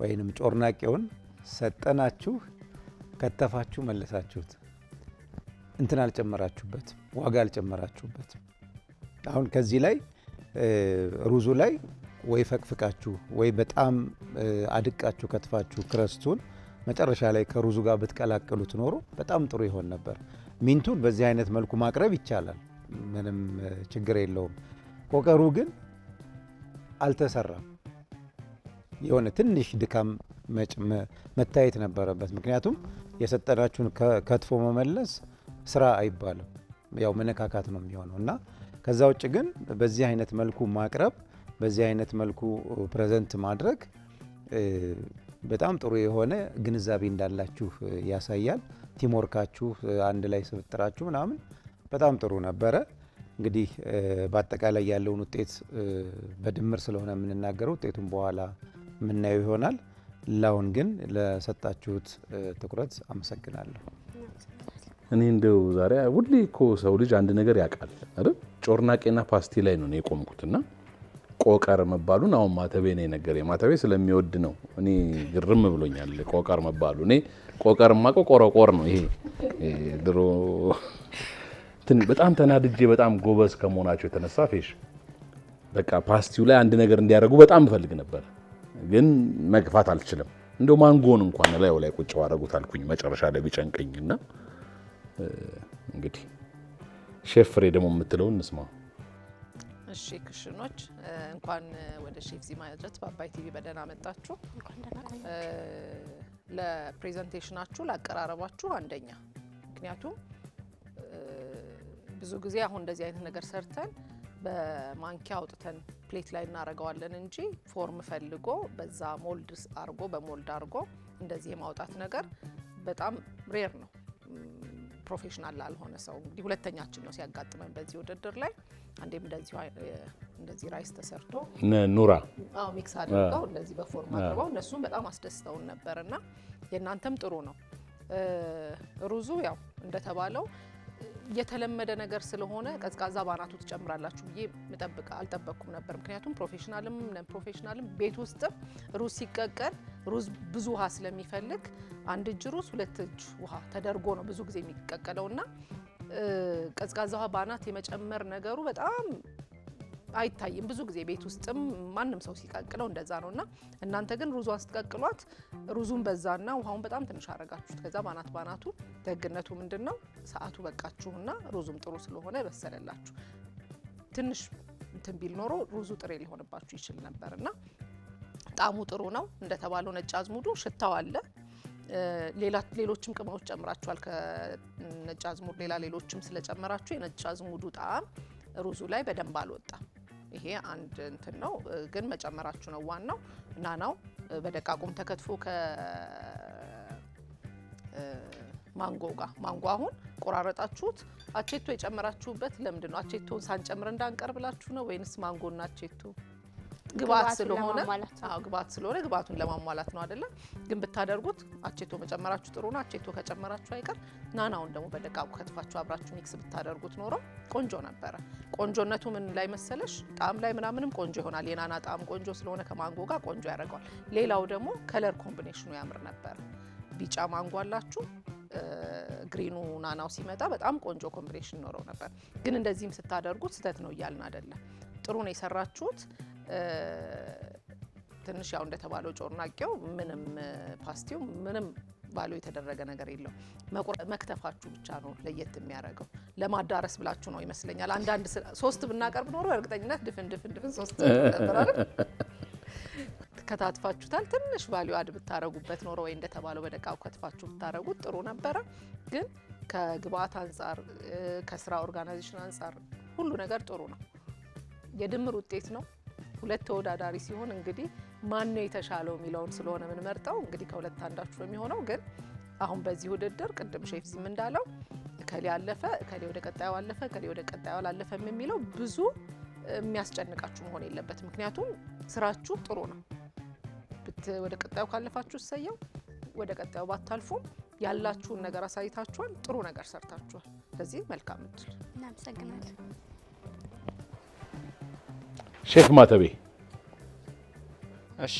ወይንም ጮርናቄውን ሰጠናችሁ፣ ከተፋችሁ፣ መለሳችሁት። እንትን አልጨመራችሁበት፣ ዋጋ አልጨመራችሁበት። አሁን ከዚህ ላይ ሩዙ ላይ ወይ ፈቅፍቃችሁ ወይ በጣም አድቃችሁ ከትፋችሁ ክረስቱን መጨረሻ ላይ ከሩዙ ጋር ብትቀላቅሉት ኖሮ በጣም ጥሩ ይሆን ነበር። ሚንቱን በዚህ አይነት መልኩ ማቅረብ ይቻላል፣ ምንም ችግር የለውም። ቆቀሩ ግን አልተሰራም። የሆነ ትንሽ ድካም መታየት ነበረበት። ምክንያቱም የሰጠናችሁን ከትፎ መመለስ ስራ አይባልም፣ ያው መነካካት ነው የሚሆነው እና ከዛ ውጭ ግን በዚህ አይነት መልኩ ማቅረብ፣ በዚህ አይነት መልኩ ፕሬዘንት ማድረግ በጣም ጥሩ የሆነ ግንዛቤ እንዳላችሁ ያሳያል። ቲምወርካችሁ አንድ ላይ ስብጥራችሁ ምናምን በጣም ጥሩ ነበረ። እንግዲህ በአጠቃላይ ያለውን ውጤት በድምር ስለሆነ የምንናገረው ውጤቱን በኋላ የምናየው ይሆናል። ላሁን ግን ለሰጣችሁት ትኩረት አመሰግናለሁ። እኔ እንደው ዛሬ ሁሌ እኮ ሰው ልጅ አንድ ነገር ያውቃል አይደል? ጮርናቄና ፓስቲ ላይ ነው የቆምኩትና ቆቀር መባሉን አሁን ማተቤ ነው የነገረኝ። ማተቤ ስለሚወድ ነው እኔ ግርም ብሎኛል ቆቀር መባሉ። እኔ ቆቀር ማቆ ቆረቆር ነው ይሄ ድሮ በጣም ተናድጄ በጣም ጎበዝ ከመሆናቸው የተነሳ ፌሽ በቃ ፓስቲው ላይ አንድ ነገር እንዲያደርጉ በጣም እፈልግ ነበር፣ ግን መግፋት አልችልም። እንደው ማንጎን እንኳን ላይ ቁጭ አደረጉት አልኩኝ መጨረሻ ላይ ቢጨንቀኝና እንግዲህ ሼፍ ፍሬ ደግሞ የምትለውን እንስማ። እሺ ክሽኖች እንኳን ወደ ሼፍ ዚ ማጀት በአባይ ቲቪ በደህና መጣችሁ። ለፕሬዘንቴሽናችሁ ላቀራረባችሁ አንደኛ። ምክንያቱም ብዙ ጊዜ አሁን እንደዚህ አይነት ነገር ሰርተን በማንኪያ አውጥተን ፕሌት ላይ እናደርገዋለን እንጂ ፎርም ፈልጎ በዛ ሞልድ አርጎ በሞልድ አርጎ እንደዚህ የማውጣት ነገር በጣም ሬር ነው። ፕሮፌሽናል ላልሆነ ሰው እንግዲህ ሁለተኛችን ነው ሲያጋጥመን በዚህ ውድድር ላይ። አንዴም እንደዚህ ራይስ ተሰርቶ ኑራ ሚክስ አድርገው እንደዚህ በፎርም አድርገው እነሱም በጣም አስደስተውን ነበርና የእናንተም ጥሩ ነው። ሩዙ ያው እንደተባለው የተለመደ ነገር ስለሆነ ቀዝቃዛ ባናቱ ትጨምራላችሁ ብዬ አልጠበቅኩም ነበር። ምክንያቱም ፕሮፌሽናልም ነን ፕሮፌሽናልም ቤት ውስጥ ሩዝ ሲቀቀል ሩዝ ብዙ ውሃ ስለሚፈልግ አንድ እጅ ሩዝ ሁለት እጅ ውሃ ተደርጎ ነው ብዙ ጊዜ የሚቀቀለውና ቀዝቃዛ ውሃ ባናት የመጨመር ነገሩ በጣም አይታይም። ብዙ ጊዜ ቤት ውስጥም ማንም ሰው ሲቀቅለው እንደዛ ነውና እናንተ ግን ሩዟን ስትቀቅሏት ሩዙን በዛና ውሃውን በጣም ትንሽ አረጋችሁት። ከዛ ባናቱ ደግነቱ ምንድነው ሰዓቱ በቃችሁና ሩዙም ጥሩ ስለሆነ በሰለላችሁ። ትንሽ እንትን ቢል ኖሮ ሩዙ ጥሬ ሊሆንባችሁ ይችል ነበርና ጣሙ ጥሩ ነው። እንደተባለው ነጭ አዝሙዱ ሽታው አለ። ሌሎችም ቅመሞች ጨምራችኋል። ከነጭ አዝሙድ ሌላ ሌሎችም ስለጨመራችሁ የነጭ አዝሙዱ ጣዕም ሩዙ ላይ በደንብ አልወጣም። ይሄ አንድ እንትን ነው፣ ግን መጨመራችሁ ነው ዋናው። ናናው በደቃቁም ተከትፎ ከማንጎ ጋር ማንጎ አሁን ቆራረጣችሁት። አቼቶ የጨመራችሁበት ለምንድን ነው? አቼቶን ሳንጨምር እንዳንቀርብላችሁ ነው ወይንስ ማንጎና አቼቶ ግብአት ስለሆነ? ግብአት ስለሆነ ግብአቱን ለማሟላት ነው አይደለ? ግን ብታደርጉት አቼቶ መጨመራችሁ ጥሩ ነው። አቼቶ ከጨመራችሁ አይቀር ናናውን ደግሞ በደቃቁ ከትፋችሁ አብራችሁ ሚክስ ብታደርጉት ኖሮ ቆንጆ ነበረ። ቆንጆነቱ ምን ላይ መሰለሽ? ጣዕም ላይ ምናምንም ቆንጆ ይሆናል። የናና ጣዕም ቆንጆ ስለሆነ ከማንጎ ጋር ቆንጆ ያደርገዋል። ሌላው ደግሞ ከለር ኮምቢኔሽኑ ያምር ነበር። ቢጫ ማንጎ አላችሁ፣ ግሪኑ ናናው ሲመጣ በጣም ቆንጆ ኮምቢኔሽን ኖረው ነበር። ግን እንደዚህም ስታደርጉት ስህተት ነው እያልን አይደለም። ጥሩ ነው የሰራችሁት። ትንሽ ያው እንደተባለው ጮርናቄው ምንም ፓስቲው ምንም ባሎ የተደረገ ነገር የለው። መክተፋችሁ ብቻ ነው ለየት የሚያደርገው። ለማዳረስ ብላችሁ ነው ይመስለኛል። አንዳንድ 3 ብናቀርብ ኖሮ እርግጠኝነት ድፍን 3 ነበር አይደል? ከታትፋችሁታል። ትንሽ ቫልዩ አድ ብታረጉበት ኖሮ ወይ እንደተባለው በደቃው ከትፋችሁ ብታረጉት ጥሩ ነበረ። ግን ከግብአት አንጻር ከስራ ኦርጋናይዜሽን አንጻር ሁሉ ነገር ጥሩ ነው። የድምር ውጤት ነው። ሁለት ተወዳዳሪ ሲሆን እንግዲህ ማን ነው የተሻለው የሚለውን ስለሆነ ምን መርጠው እንግዲህ ከሁለት አንዳችሁ የሚሆነው። ግን አሁን በዚህ ውድድር ቅድም ሼፍ ዚም እንዳለው ከሌ አለፈ፣ ከሌ ወደ ቀጣዩ አለፈ፣ ከሌ ወደ ቀጣዩ አላለፈም የሚለው ብዙ የሚያስጨንቃችሁ መሆን የለበት። ምክንያቱም ስራችሁ ጥሩ ነው። ወደ ቀጣዩ ካለፋችሁ ሰየው፣ ወደ ቀጣዩ ባታልፉም ያላችሁን ነገር አሳይታችኋል። ጥሩ ነገር ሰርታችኋል። ስለዚህ መልካም እድል። እናመሰግናለን። ሼፍ ማተቤ። እሺ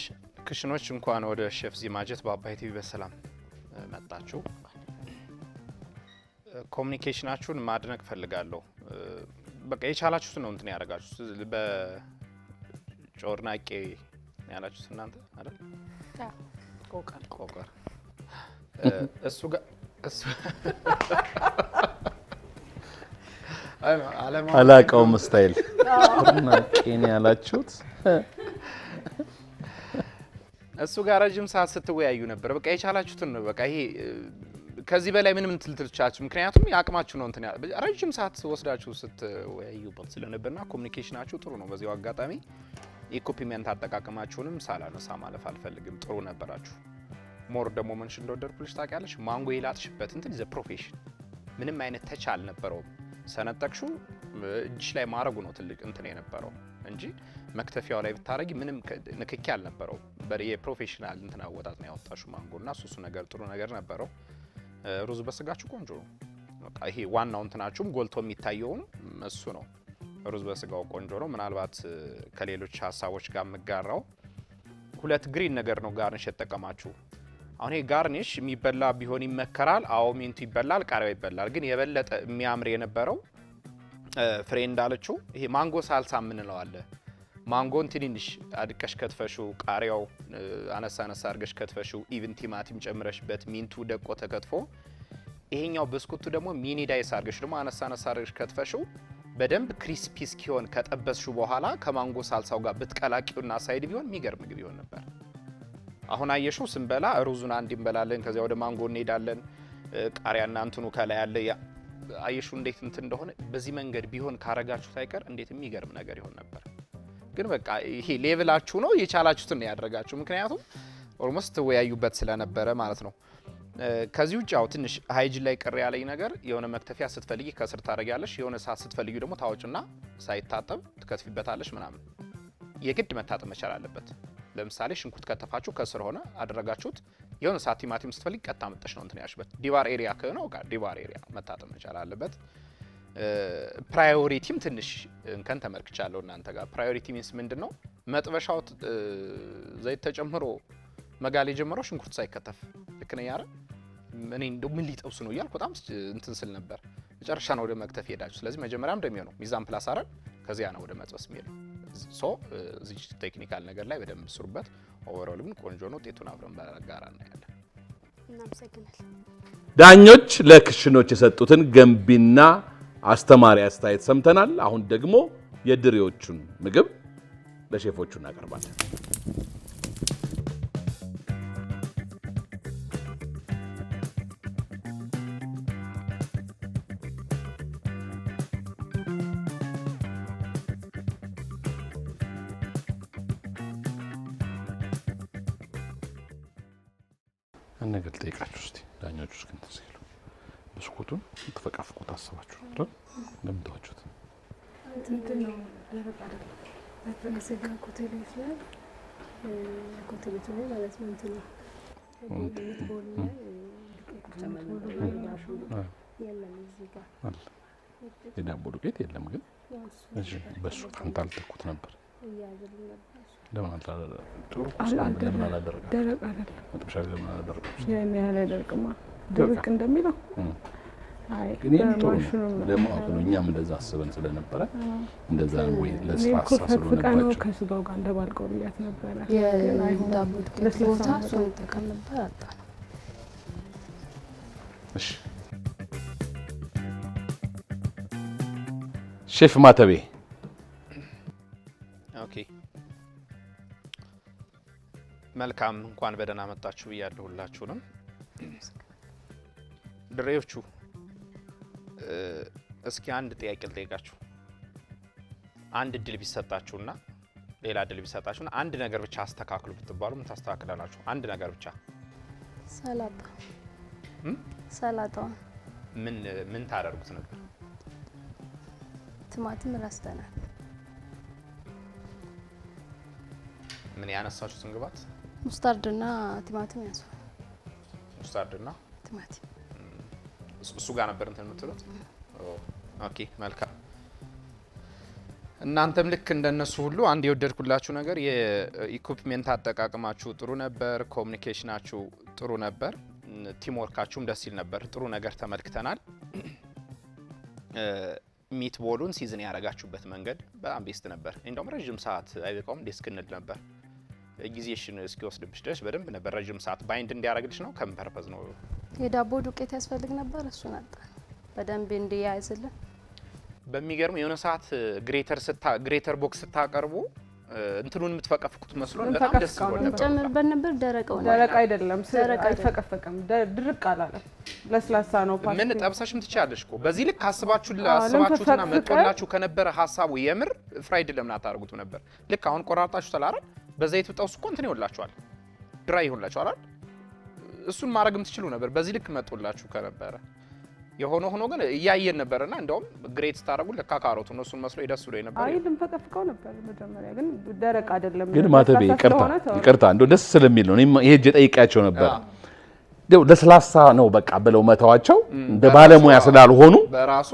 ክሽኖች እንኳን ወደ ሼፍ ዚ ማጀት በአባይ ቲቪ በሰላም መጣችሁ። ኮሚኒኬሽናችሁን ማድነቅ ፈልጋለሁ። በቃ የቻላችሁት ነው እንትን ያደርጋችሁት። ጮርናቄ ያላችሁት እናንተ አይደል? ቆቀር እሱ ጋር እሱ አላውቀውም ስታይል ጮርናቄ ነው ያላችሁት። እሱ ጋር ረጅም ሰዓት ስትወያዩ ነበር። በቃ የቻላችሁትን ነው። በቃ ይሄ ከዚህ በላይ ምንም ትልትልቻችሁ፣ ምክንያቱም ያቅማችሁ ነው እንትን ረጅም ሰዓት ወስዳችሁ ስትወያዩበት ስለነበርና ኮሚኒኬሽናችሁ ጥሩ ነው። በዚያው አጋጣሚ ኢኩፕመንት አጠቃቀማችሁንም ሳላነሳ ማለፍ አልፈልግም። ጥሩ ነበራችሁ። ሞር ደግሞ መንሽ እንደወደድኩልሽ ታውቂያለሽ። ማንጎ የላጥሽበት እንትን ዘ ፕሮፌሽን ምንም አይነት ተች አልነበረውም። ሰነጠቅሹ እጅሽ ላይ ማረጉ ነው ትልቅ እንትን የነበረው እንጂ መክተፊያው ላይ ብታረጊ ምንም ንክኪ አልነበረው። የፕሮፌሽናል እንትን አወጣጥ ነው ያወጣሹ ማንጎና እሱ ነገር ጥሩ ነገር ነበረው። ሩዝ በስጋችሁ ቆንጆ ነው። በቃ ይሄ ዋናው እንትናችሁም ጎልቶ የሚታየው እሱ ነው። ሩዝ በስጋው ቆንጆ ነው። ምናልባት ከሌሎች ሀሳቦች ጋር የምጋራው ሁለት ግሪን ነገር ነው ጋርኒሽ የተጠቀማችሁ። አሁን ይሄ ጋርኒሽ የሚበላ ቢሆን ይመከራል። አዎ ሚንቱ ይበላል፣ ቃሪያው ይበላል። ግን የበለጠ የሚያምር የነበረው ፍሬ እንዳለችው ይሄ ማንጎ ሳልሳ የምንለው አለ። ማንጎን ትንንሽ አድቀሽ ከትፈሽው፣ ቃሪያው አነሳ አነሳ አድርገሽ ከትፈሽው፣ ኢቭን ቲማቲም ጨምረሽበት ሚንቱ ደቆ ተከትፎ፣ ይሄኛው ብስኩቱ ደግሞ ሚኒ ዳይስ አድርገሽ ደግሞ አነሳ አነሳ አድርገሽ ከትፈሽው በደንብ ክሪስፒ እስኪሆን ከጠበስሽው በኋላ ከማንጎ ሳልሳው ጋር ብትቀላቂውና ሳይድ ቢሆን የሚገርም ምግብ ይሆን ነበር። አሁን አየሽው ስንበላ ሩዙን አንድ እንበላለን፣ ከዚያ ወደ ማንጎ እንሄዳለን። ቃሪያና እንትኑ ከላይ ያለ አየሽው እንዴት እንትን እንደሆነ። በዚህ መንገድ ቢሆን ካረጋችሁት አይቀር እንዴት የሚገርም ነገር ይሆን ነበር። ግን በቃ ይሄ ሌቭላችሁ ነው፣ የቻላችሁትን ያደረጋችሁ። ምክንያቱም ኦልሞስት ተወያዩበት ስለነበረ ማለት ነው። ከዚህ ውጭ ያው ትንሽ ሃይጂን ላይ ቅር ያለኝ ነገር የሆነ መክተፊያ ስትፈልጊ ከስር ታረጋለሽ፣ የሆነ ሰዓት ስትፈልጊ ደግሞ ታወጭና ሳይታጠብ ትከትፊበታለሽ ምናምን። የግድ መታጠብ መቻል አለበት። ለምሳሌ ሽንኩርት ከተፋችሁ ከስር ሆነ አደረጋችሁት፣ የሆነ ሰዓት ቲማቲም ስትፈልጊ ቀጥታ መጥተሽ ነው እንትን ያሽበት። ዲባር ኤሪያ ከሆነ ጋር ዲባር ኤሪያ መታጠብ መቻል አለበት። ፕራዮሪቲም ትንሽ እንከን ተመልክቻለሁ እናንተ ጋር። ፕራዮሪቲ ሚንስ ምንድነው? መጥበሻው ዘይት ተጨምሮ መጋል የጀመረው ሽንኩርት ሳይከተፍ ልክ ነኝ አይደል? እኔ እንደው ምን ሊጠብሱ ነው እያልኩ በጣም እንትን ስል ነበር። መጨረሻ ነው ወደ መክተፍ ሄዳችሁ። ስለዚህ መጀመሪያም እንደሚሆነው ሚዛን ፕላስ አይደል? ከዚያ ነው ወደ መጥበስ የሚሄደው። ሶ እዚህ ቴክኒካል ነገር ላይ በደንብ ስሩበት። ኦቨርኦል ግን ቆንጆ ነው። ውጤቱን አብረን በጋራ እናያለን። እናመሰግናለን። ዳኞች ለክሽኖች የሰጡትን ገንቢና አስተማሪ አስተያየት ሰምተናል። አሁን ደግሞ የድሬዎቹን ምግብ ለሼፎቹ እናቀርባለን። ነገር ልጠይቃችሁ እስቲ ዳኞቹ እስከን ተስይሉ ብስኩቱን ተፈቃፍቁት አስባችሁ አይደል? ለምታውቁት እንትን ነው ደረቅ አይደለም። በስጋ ኮቴሌ ይችላል። ኮቴሌቱ ላይ ማለት ነው። እንትን ነው ቦል ላይ የለም እዚህ ጋር የዳቦ ዱቄት የለም። ግን እሺ በሱ ፋንታ አልተኩት ነበር። እያዘልን ነበር። ለምን ጥሩ ለምን አላደረግም? ደረቅ አይደለም። መጥበሻ ለምን አላደረግም? ያን ያህል አይደርቅማ። ደረቅ እንደሚለው አይ ግን ጥሩ ነው። ለማወቅ ነው። እኛም እንደዛ አስበን ስለነበረ እንደዛ ነው ወይ ለስፋሳ ስለነበረ ከስጋው ጋር እንደባልቀው ብያት ነበረ። የዳቦ ዱቄት ቦታ እሱን እንጠቀም ነበር አጣ ነው። እሺ ሼፍ ማተቤ ኦኬ መልካም፣ እንኳን በደህና መጣችሁ ብያለሁ ሁላችሁንም። ድሬዎቹ እስኪ አንድ ጥያቄ ልጠይቃችሁ። አንድ እድል ቢሰጣችሁና ሌላ እድል ቢሰጣችሁና አንድ ነገር ብቻ አስተካክሉ ብትባሉ ምን ታስተካክላላችሁ? አንድ ነገር ብቻ። ሰላጣ ምን ታደርጉት ነበር? ቲማቲም ረስተናል። ምን ያነሳችሁትን ግባት? ሙስታርድና ቲማቲም ያሱ። ሙስታርድና ቲማቲም እሱ ጋር ነበር እንትን የምትሉት? ኦኬ መልካም። እናንተም ልክ እንደነሱ ሁሉ አንድ የወደድኩላችሁ ነገር የኢኩፕመንት አጠቃቀማችሁ ጥሩ ነበር፣ ኮሚኒኬሽናችሁ ጥሩ ነበር፣ ቲም ወርካችሁም ደስ ይል ነበር። ጥሩ ነገር ተመልክተናል። ሚትቦሉን ሲዝን ያረጋችሁበት መንገድ በጣም ቤስት ነበር። እንደውም ረጅም ሰዓት አይበቃውም ዲስክንል ነበር ጊዜሽን እስኪወስድብሽ ድረስ በደንብ ነበር ረጅም ሰዓት ባይንድ እንዲያረግልሽ ነው። ከም ፐርፐዝ ነው የዳቦ ዱቄት ያስፈልግ ነበር። እሱ ነጣ በደንብ እንዲያያዝልን። በሚገርም የሆነ ሰዓት ግሬተር ቦክስ ስታቀርቡ እንትኑን የምትፈቀፍቁት መስሎን በጣም ደስ ብሎኝ ነበር። ጨምርበት ነበር። ደረቅ አይደለም፣ አይፈቀፈቅም፣ ድርቅ አላለም፣ ለስላሳ ነው። ምን ጠብሰሽም ትችያለሽ እኮ በዚህ ልክ አስባችሁትና መጥቶላችሁ ከነበረ ሀሳቡ የምር ፍራይድ ለምን አታርጉት ነበር? ልክ አሁን ቆራርጣችሁ ተላራ በዘይት ብጣውስ እኮ እንትን ይወላችኋል፣ ድራይ ይሆንላችኋል አይደል? እሱን ማድረግም ትችሉ ነበር በዚህ ልክ መጥቶላችሁ ከነበረ። የሆነ ሆኖ ግን እያየን ነበርና እንደውም ግሬት ስታረጉ ለካ ካሮቱ ነው እሱን መስሎ ይደስ ብሎ ነበር። አይ ልንፈቀፍቀው ነበር መጀመሪያ፣ ግን ደረቅ አይደለም። ግን ማተቤ ይቅርታ እንደው ደስ ስለሚል ነው እኔ ይሄ ጠይቃቸው ነበር። ደው ለስላሳ ነው በቃ ብለው መተዋቸው እንደ ባለሙያ ስላልሆኑ በራሱ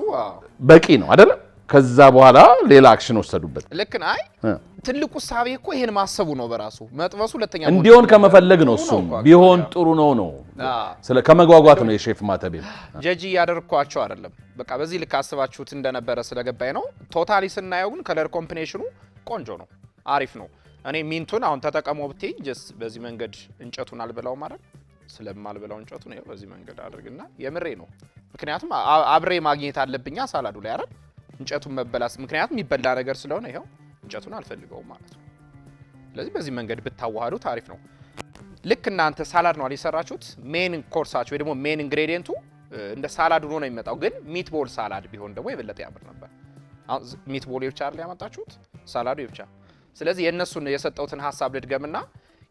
በቂ ነው አይደል? ከዛ በኋላ ሌላ አክሽን ወሰዱበት። ልክ ነህ። አይ ትልቁ ሳቢ እኮ ይሄን ማሰቡ ነው በራሱ መጥበሱ። ሁለተኛ እንዲሆን ከመፈለግ ነው እሱም ቢሆን ጥሩ ነው ስለ ከመጓጓት ነው የሼፍ ማተቤ ጀጂ ያደርኳቸው አይደለም። በቃ በዚህ ልክ አስባችሁት እንደነበረ ስለገባኝ ነው። ቶታሊ ስናየው ግን ከለር ኮምቢኔሽኑ ቆንጆ ነው፣ አሪፍ ነው። እኔ ሚንቱን አሁን ተጠቀመው ብትይ ጀስት በዚህ መንገድ እንጨቱን አልበላው ማለት ስለማልበላው እንጨቱን ነው በዚህ መንገድ አድርግና የምሬ ነው። ምክንያቱም አብሬ ማግኘት አለብኛ ሳላዱ ላይ አይደል እንጨቱን መበላስ፣ ምክንያቱም የሚበላ ነገር ስለሆነ ይሄው እንጨቱን አልፈልገውም ማለት ነው። ስለዚህ በዚህ መንገድ ብታዋሃዱ ታሪፍ ነው። ልክ እናንተ ሳላድ ነው አልሰራችሁት ሜን ኮርሳችሁ ወይ ደግሞ ሜን ኢንግሬዲየንቱ እንደ ሳላድ ሆኖ ነው የሚመጣው። ግን ሚትቦል ሳላድ ቢሆን ደግሞ የበለጠ ያምር ነበር። አሁን ሚትቦል ብቻ አይደል ያመጣችሁት ሳላዱ ብቻ። ስለዚህ የነሱን የሰጠውትን ሐሳብ ልድገምና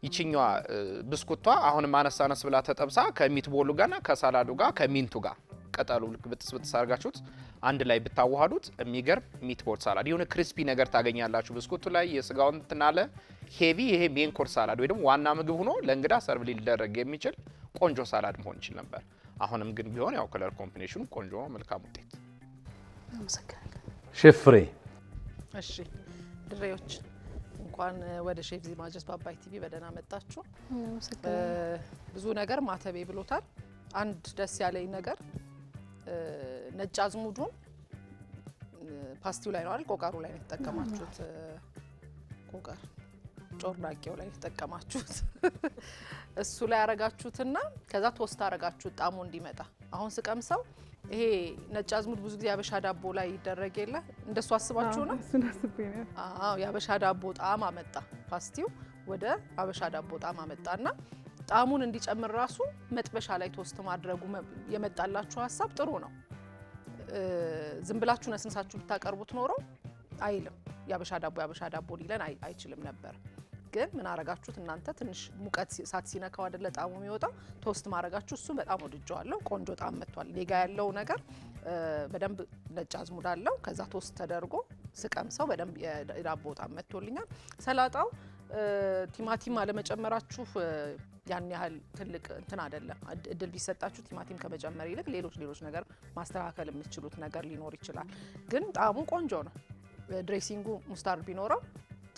ይችኛዋ ብስኩቷ አሁን ማነሳነስ ብላ ተጠብሳ ከሚትቦሉ ጋርና ከሳላዱ ጋር ከሚንቱ ጋር ቀጠሉ ልክ ብትስ አርጋችሁት አንድ ላይ ብታዋሃዱት የሚገርም ሚትቦል ሳላድ የሆነ ክሪስፒ ነገር ታገኛላችሁ። ብስኩቱ ላይ የስጋውን እንትናለ ሄቪ ይሄ ሜን ኮርስ ሳላድ ወይ ደግሞ ዋና ምግብ ሆኖ ለእንግዳ ሰርቭ ሊደረግ የሚችል ቆንጆ ሳላድ መሆን ይችል ነበር። አሁንም ግን ቢሆን ያው ከለር ኮምቢኔሽኑ ቆንጆ ነው። መልካም ውጤት። አመሰግናለሁ ሼፍ ፍሬ። እሺ ድሬዎች እንኳን ወደ ሼፍ ዚ ማጀት በአባይ ቲቪ በደህና መጣችሁ። ብዙ ነገር ማተቤ ብሎታል። አንድ ደስ ያለኝ ነገር ነጭ አዝሙዱን ፓስቲው ላይ ነው አይደል? ቆቀሩ ላይ ነው የተጠቀማችሁት። ቆቀር ጮርናቄው ላይ የተጠቀማችሁት እሱ ላይ ያረጋችሁትና ከዛ ቶስት አረጋችሁት ጣሙ እንዲመጣ። አሁን ስቀምሰው ይሄ ነጭ አዝሙድ ብዙ ጊዜ ያበሻ ዳቦ ላይ ይደረግ የለ እንደሱ አስባችሁ ነው? አዎ ያበሻ ዳቦ ጣም አመጣ። ፓስቲው ወደ አበሻ ዳቦ ጣም አመጣና ጣሙን እንዲጨምር ራሱ መጥበሻ ላይ ቶስት ማድረጉ የመጣላችሁ ሐሳብ ጥሩ ነው። ዝም ብላችሁ ነስንሳችሁ ብታቀርቡት ኖሮ አይልም ያበሻ ዳቦ ሊለን አይችልም ነበር። ግን ምን አረጋችሁት እናንተ? ትንሽ ሙቀት ሳት ሲነካው አይደለ ጣሙ የሚወጣው ቶስት ማረጋችሁ። እሱ በጣም ወድጄዋለሁ። ቆንጆ ጣም መጥቷል። ሌጋ ያለው ነገር በደንብ ነጭ አዝሙድ አለው። ከዛ ቶስት ተደርጎ ስቀምሰው በደንብ የዳቦ ጣም መጥቶልኛል። ሰላጣው ቲማቲም አለመጨመራችሁ ያን ያህል ትልቅ እንትን አይደለም። እድል ቢሰጣችሁ ቲማቲም ከመጨመር ይልቅ ሌሎች ነገር ማስተካከል የምትችሉት ነገር ሊኖር ይችላል። ግን ጣሙ ቆንጆ ነው። ድሬሲንጉ ሙስታርድ ቢኖረው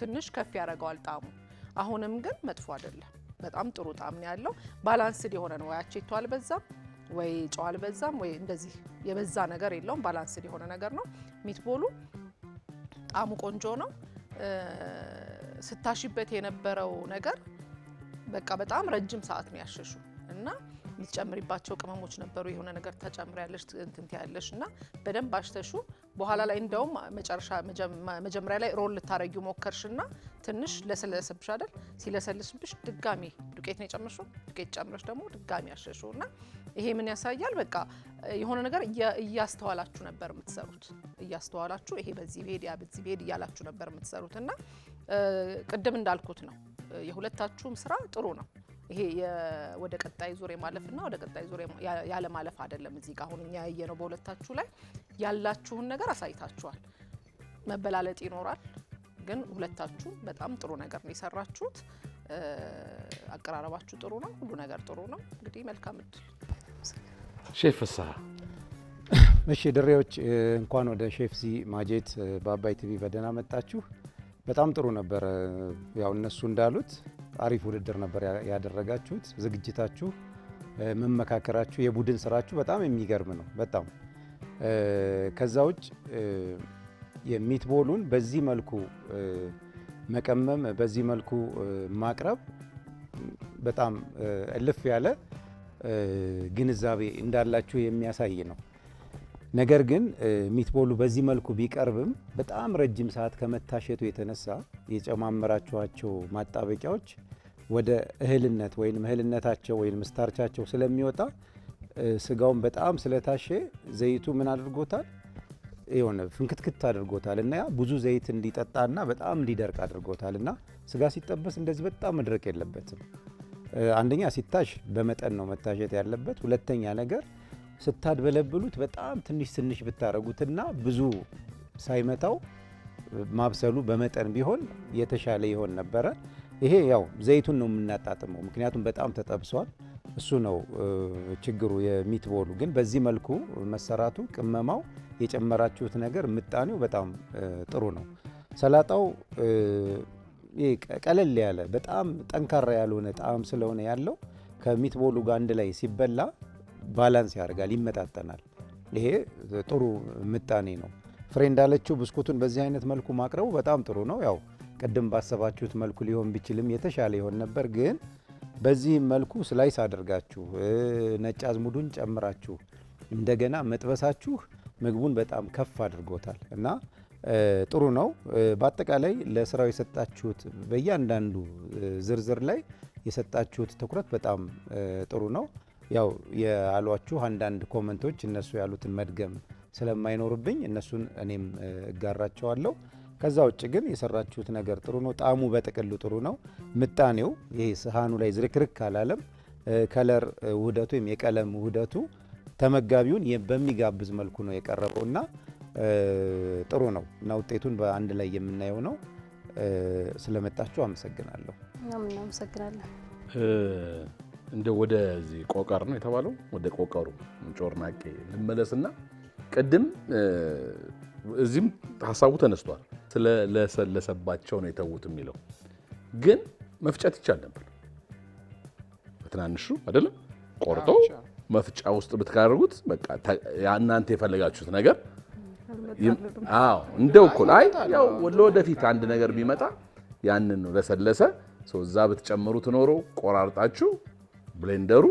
ትንሽ ከፍ ያደርገዋል ጣሙ። አሁንም ግን መጥፎ አይደለም። በጣም ጥሩ ጣም ነው ያለው። ባላንስድ የሆነ ነው። ወይ አቼቶ አልበዛም ወይ ጨው አልበዛም ወይ እንደዚህ የበዛ ነገር የለውም። ባላንስድ የሆነ ነገር ነው። ሚትቦሉ ጣሙ ቆንጆ ነው። ስታሽበት የነበረው ነገር በቃ በጣም ረጅም ሰዓት ነው ያሸሹ እና የምትጨምሪባቸው ቅመሞች ነበሩ። የሆነ ነገር ተጨምሪያለሽ እንትን ያለሽ እና በደንብ አሽተሹ። በኋላ ላይ እንደውም መጀመሪያ ላይ ሮል ልታረጊው ሞከርሽና ትንሽ ለሰለሰብሽ አይደል? ሲለሰልስብሽ ድጋሚ ዱቄት ነው የጨመርሽው። ዱቄት ጨምረሽ ደግሞ ድጋሚ አሸሹ እና ይሄ ምን ያሳያል? በቃ የሆነ ነገር እያስተዋላችሁ ነበር የምትሰሩት። እያስተዋላችሁ ይሄ በዚህ ቤድ እያላችሁ ነበር የምትሰሩት እና ቅድም እንዳልኩት ነው የሁለታችሁም ስራ ጥሩ ነው። ይሄ ወደ ቀጣይ ዙር ማለፍና ወደ ቀጣይ ዙር ያለ ማለፍ አይደለም። እዚህ ጋር አሁን እኛ ያየነው በሁለታችሁ ላይ ያላችሁን ነገር አሳይታችኋል። መበላለጥ ይኖራል፣ ግን ሁለታችሁ በጣም ጥሩ ነገር ነው የሰራችሁት። አቀራረባችሁ ጥሩ ነው፣ ሁሉ ነገር ጥሩ ነው። እንግዲህ መልካም እድል ሼፍ ፍስሐ። እሺ ድሬዎች እንኳን ወደ ሼፍ ዚ ማጀት በአባይ ቲቪ በደህና መጣችሁ። በጣም ጥሩ ነበር። ያው እነሱ እንዳሉት አሪፍ ውድድር ነበር ያደረጋችሁት። ዝግጅታችሁ፣ መመካከራችሁ፣ የቡድን ስራችሁ በጣም የሚገርም ነው። በጣም ከዛ ውጭ የሚትቦሉን በዚህ መልኩ መቀመም፣ በዚህ መልኩ ማቅረብ በጣም እልፍ ያለ ግንዛቤ እንዳላችሁ የሚያሳይ ነው። ነገር ግን ሚትቦሉ በዚህ መልኩ ቢቀርብም በጣም ረጅም ሰዓት ከመታሸቱ የተነሳ የጨማመራችኋቸው ማጣበቂያዎች ወደ እህልነት ወይም እህልነታቸው ወይም ስታርቻቸው ስለሚወጣ ስጋውን በጣም ስለታሸ ዘይቱ ምን አድርጎታል? የሆነ ፍንክትክት አድርጎታል እና ያ ብዙ ዘይት እንዲጠጣና በጣም እንዲደርቅ አድርጎታል። እና ስጋ ሲጠበስ እንደዚህ በጣም መድረቅ የለበትም። አንደኛ ሲታሽ በመጠን ነው መታሸት ያለበት። ሁለተኛ ነገር ስታድበለብሉት በጣም ትንሽ ትንሽ ብታረጉትና ብዙ ሳይመታው ማብሰሉ በመጠን ቢሆን የተሻለ ይሆን ነበረ። ይሄ ያው ዘይቱን ነው የምናጣጥመው፣ ምክንያቱም በጣም ተጠብሷል። እሱ ነው ችግሩ። የሚትቦሉ ግን በዚህ መልኩ መሰራቱ፣ ቅመማው፣ የጨመራችሁት ነገር ምጣኔው በጣም ጥሩ ነው። ሰላጣው ቀለል ያለ በጣም ጠንካራ ያልሆነ ጣዕም ስለሆነ ያለው ከሚትቦሉ ጋር አንድ ላይ ሲበላ ባላንስ ያደርጋል፣ ይመጣጠናል። ይሄ ጥሩ ምጣኔ ነው። ፍሬ እንዳለችው ብስኩቱን በዚህ አይነት መልኩ ማቅረቡ በጣም ጥሩ ነው። ያው ቅድም ባሰባችሁት መልኩ ሊሆን ቢችልም የተሻለ ይሆን ነበር። ግን በዚህ መልኩ ስላይስ አድርጋችሁ ነጭ አዝሙዱን ጨምራችሁ እንደገና መጥበሳችሁ ምግቡን በጣም ከፍ አድርጎታል እና ጥሩ ነው። በአጠቃላይ ለስራው የሰጣችሁት በእያንዳንዱ ዝርዝር ላይ የሰጣችሁት ትኩረት በጣም ጥሩ ነው። ያው ያሏችሁ አንዳንድ ኮመንቶች እነሱ ያሉትን መድገም ስለማይኖርብኝ እነሱን እኔም እጋራቸዋለሁ። ከዛ ውጭ ግን የሰራችሁት ነገር ጥሩ ነው። ጣዕሙ በጥቅሉ ጥሩ ነው። ምጣኔው ይሄ ሰሃኑ ላይ ዝርክርክ አላለም። ከለር ውህደቱ ወይም የቀለም ውህደቱ ተመጋቢውን በሚጋብዝ መልኩ ነው የቀረበውና ጥሩ ነው እና ውጤቱን በአንድ ላይ የምናየው ነው። ስለመጣችሁ አመሰግናለሁ። እናመሰግናለን። እንደ ወደዚህ ቆቀር ነው የተባለው፣ ወደ ቆቀሩ ጮርናቄ ልመለስና ቅድም እዚህም ሀሳቡ ተነስቷል። ስለለሰለሰባቸው ነው የተዉት የሚለው ግን መፍጨት ይቻል ነበር። በትናንሹ አይደለም ቆርጦ መፍጫ ውስጥ ብትካርጉት በቃ እናንተ የፈለጋችሁት ነገር አዎ እንደው እኮ ላይ ያው ለወደፊት አንድ ነገር ቢመጣ ያንን ለሰለሰ እዛ ብትጨምሩት ኖሮ ቆራርጣችሁ ብሌንደሩ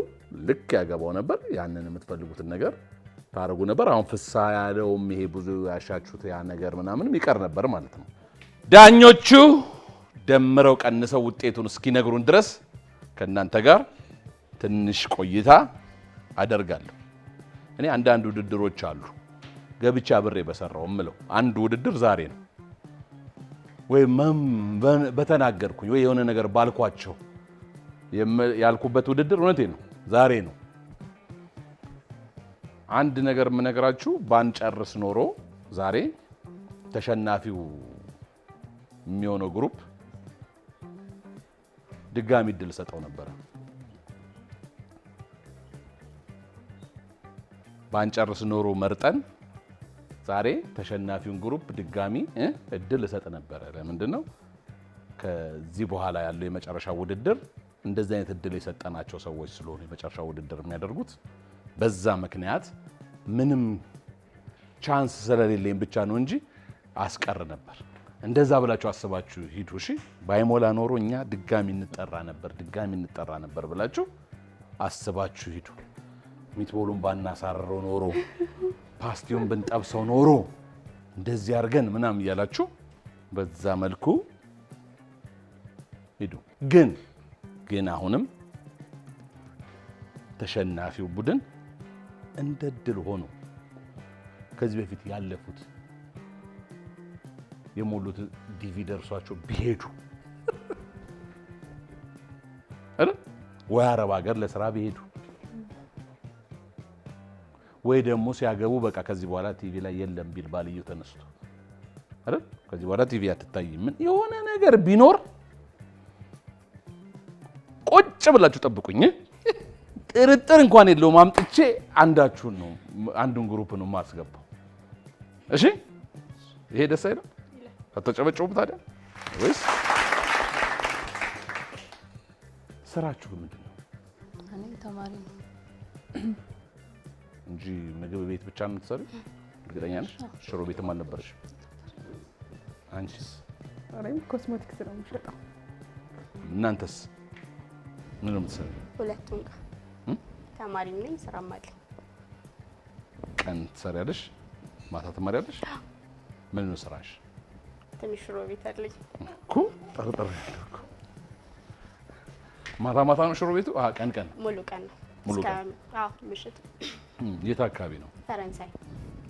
ልክ ያገባው ነበር። ያንን የምትፈልጉትን ነገር ታረጉ ነበር። አሁን ፍሳ ያለውም ይሄ ብዙ ያሻችሁት ያ ነገር ምናምንም ይቀር ነበር ማለት ነው። ዳኞቹ ደምረው ቀንሰው ውጤቱን እስኪነግሩን ድረስ ከእናንተ ጋር ትንሽ ቆይታ አደርጋለሁ። እኔ አንዳንድ ውድድሮች አሉ ገብቻ ብሬ በሰራው ምለው አንድ ውድድር ዛሬ ነው ወይ በተናገርኩኝ ወይ የሆነ ነገር ባልኳቸው ያልኩበት ውድድር እውነቴ ነው ዛሬ ነው። አንድ ነገር የምነግራችሁ ባንጨርስ ኖሮ ዛሬ ተሸናፊው የሚሆነው ግሩፕ ድጋሚ እድል ሰጠው ነበር። ባንጨርስ ኖሮ መርጠን ዛሬ ተሸናፊውን ግሩፕ ድጋሚ እድል ሰጥ ነበር። ለምንድን ነው ከዚህ በኋላ ያለው የመጨረሻ ውድድር እንደዚህ አይነት እድል የሰጠናቸው ሰዎች ስለሆነ የመጨረሻ ውድድር የሚያደርጉት በዛ ምክንያት ምንም ቻንስ ስለሌለኝ ብቻ ነው እንጂ አስቀር ነበር። እንደዛ ብላችሁ አስባችሁ ሂዱ። እሺ ባይሞላ ኖሮ እኛ ድጋሚ እንጠራ ነበር ብላችሁ አስባችሁ ሂዱ። ሚትቦሉን ባናሳረረው ኖሮ ፓስቲውን ብንጠብሰው ኖሮ እንደዚህ አድርገን ምናምን እያላችሁ በዛ መልኩ ሂዱ። ግን አሁንም ተሸናፊው ቡድን እንደ ድል ሆኖ ከዚህ በፊት ያለፉት የሞሉት ዲቪ ደርሷቸው ቢሄዱ አይደል ወይ አረብ ሀገር ለስራ ቢሄዱ ወይ ደግሞ ሲያገቡ በቃ ከዚህ በኋላ ቲቪ ላይ የለም ቢል ባልየው ተነስቶ አይደል ከዚህ በኋላ ቲቪ አትታይም ምን የሆነ ነገር ቢኖር ቁጭ ብላችሁ ጠብቁኝ። ጥርጥር እንኳን የለውም አምጥቼ አንዱን ግሩፕ ነው ማስገባው። እሺ ይሄ ደስ አይልም? አትጨበጭቡም ታዲያ ወይስ ስራችሁ ምንድን ነው? እኔ ተማሪ ነኝ። እንጂ ምግብ ቤት ብቻ ነው የምትሰሪው? እርግጠኛ ነሽ? ሽሮ ቤትም አልነበረሽ? አንቺስ? እኔም ኮስሞቲክስ ነው የምሸጠው። እናንተስ ምን ነው የምትሰሪው? ሁለቱም ጋር ተማሪ ነኝ፣ ስራም አለኝ። ቀን ትሰሪያለሽ? ማታ ትማሪያለሽ? ምን ነው ስራሽ? ትንሽ ሽሮ ቤት አለኝ እኮ ጠርጠር ያለኩ ማታ ማታ ነው ሽሮ ቤቱ? ቀን ቀን ሙሉ ቀን ነው። ሙሉ ቀን? አዎ ምሽት። የት አካባቢ ነው? ፈረንሳይ።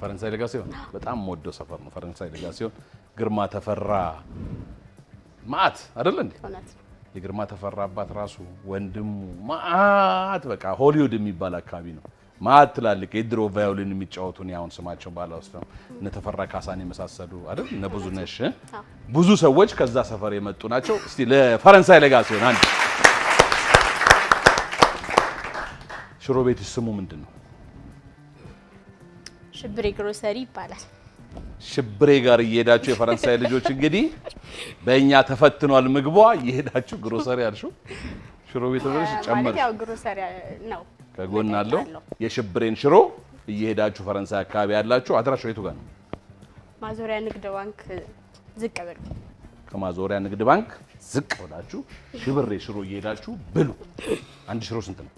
ፈረንሳይ ለጋሲዮን በጣም ወደው ሰፈር ነው። ፈረንሳይ ለጋሲዮን ግርማ ተፈራ ማት አይደል እንዴ? እውነት ነው። የግርማ ተፈራ አባት ራሱ ወንድሙ ማት በቃ ሆሊውድ የሚባል አካባቢ ነው። ማት ትላልቅ የድሮ ቫዮሊን የሚጫወቱ ነው። አሁን ስማቸው ባላውስም እነ ተፈራ ካሳን የመሳሰሉ አይደል? እነ ብዙነሽ ብዙ ሰዎች ከዛ ሰፈር የመጡ ናቸው። እስቲ ለፈረንሳይ ለጋሲዮን አንድ ሽሮ ቤት ስሙ ምንድን ነው? ሽብሬ ግሮሰሪ ይባላል። ሽብሬ ጋር እየሄዳችሁ የፈረንሳይ ልጆች እንግዲህ በእኛ ተፈትኗል ምግቧ። እየሄዳችሁ ግሮሰሪ አልሽው ሽሮ ቤት ብለሽ ጨመርሽ። ማለት ያው ግሮሰሪ ነው ከጎን አለው የሽብሬን ሽሮ። እየሄዳችሁ ፈረንሳይ አካባቢ ያላችሁ አድራሻው የቱ ጋር ነው? ማዞሪያ ንግድ ባንክ ዝቅ ብሎ። ከማዞሪያ ንግድ ባንክ ዝቅ ብላችሁ ሽብሬ ሽሮ እየሄዳችሁ ብሉ። አንድ ሽሮ ስንት ነው?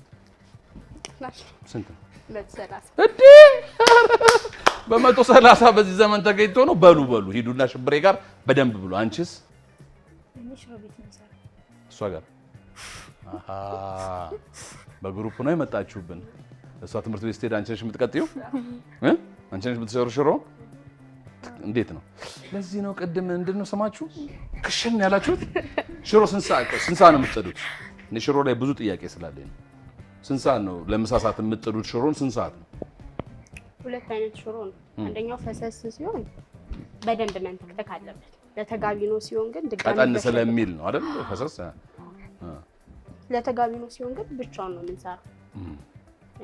ስንት ነው? 130 እንዴ! በ130 በዚህ ዘመን ተገኝቶ ነው። በሉ በሉ ሂዱና ሽብሬ ጋር በደንብ ብሉ። አንቺስ? ሽሮ ቤት ነው ሰራ እሷ ጋር በግሩፕ ነው የመጣችሁብን። እሷ ትምህርት ቤት ስትሄድ አንቺ ነሽ የምትቀጥዩ? አንቺ ነሽ የምትሰሩ ሽሮ? እንዴት ነው? ለዚህ ነው ቅድም ምንድን ነው ስማችሁ ክሽን ያላችሁት? ሽሮ ስንት ሰዓት ነው የምትጥዱት? እኔ ሽሮ ላይ ብዙ ጥያቄ ስላለኝ ነው። ስንት ሰዓት ነው ለምሳ ሰዓት የምትጥዱት? ሽሮን ስንት ሰዓት ነው? ሁለት አይነት ሽሮ ነው። አንደኛው ፈሰስ ሲሆን በደንብ መንተክተክ አለበት። ለተጋቢኖ ሲሆን ግን ድጋሚ ቀጠን ስለሚል ነው አይደል? ፈሰስ ለተጋቢኖ ሲሆን ግን ብቻውን ነው የምንሰራው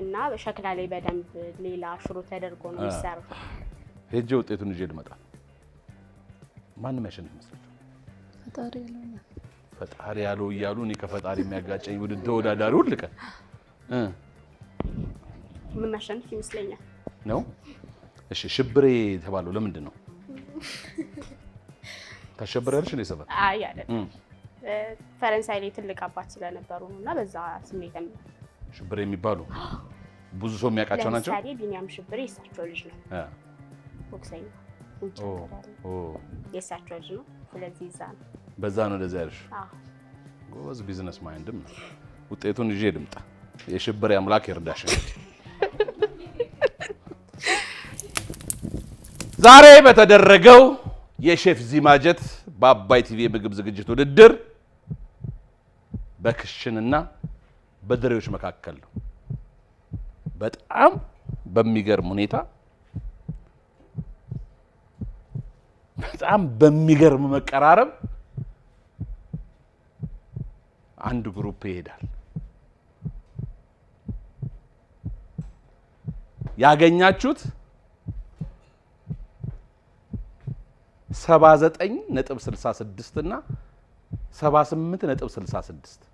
እና በሸክላ ላይ በደንብ ሌላ ሽሮ ተደርጎ ነው የሚሰራው። ሄጄ ውጤቱን ይዤ ልመጣ። ማንም ያሸንፍ ይመስላል? ፈጣሪ ያለው እያሉ እኔ ከፈጣሪ የሚያጋጨኝ ውድድር ተወዳዳሪ ሁሉ ቀን ምን ማሸነፍ ይመስለኛል ነው። እሺ ሽብሬ የተባለው ለምንድን ነው? ታሸብራለሽ እንደ ሰፈር? አይ አይደለም፣ ፈረንሳይ ላይ ትልቅ አባት ስለነበሩ ነውና በዛ ስሜት ነው። ሽብሬ የሚባሉ ብዙ ሰው የሚያውቃቸው ናቸው። ለምሳሌ ቢኒያም ሽብሬ የእሳቸው ልጅ ነው። ቦክሰኛ የእሳቸው ልጅ ነው። ስለዚህ እዛ ነው በዛ ነው እንደዛ ያልሽ። ጎበዝ ቢዝነስ ማይንድም ነው። ውጤቱን ይዤ ልምጣ። የሽብሬ አምላክ ይርዳሽ። ዛሬ በተደረገው የሼፍ ዚማጀት በአባይ ቲቪ የምግብ ዝግጅት ውድድር በክሽንና በድሬዎች መካከል ነው። በጣም በሚገርም ሁኔታ በጣም በሚገርም መቀራረብ አንድ ግሩፕ ይሄዳል። ያገኛችሁት 79.66 እና 78.66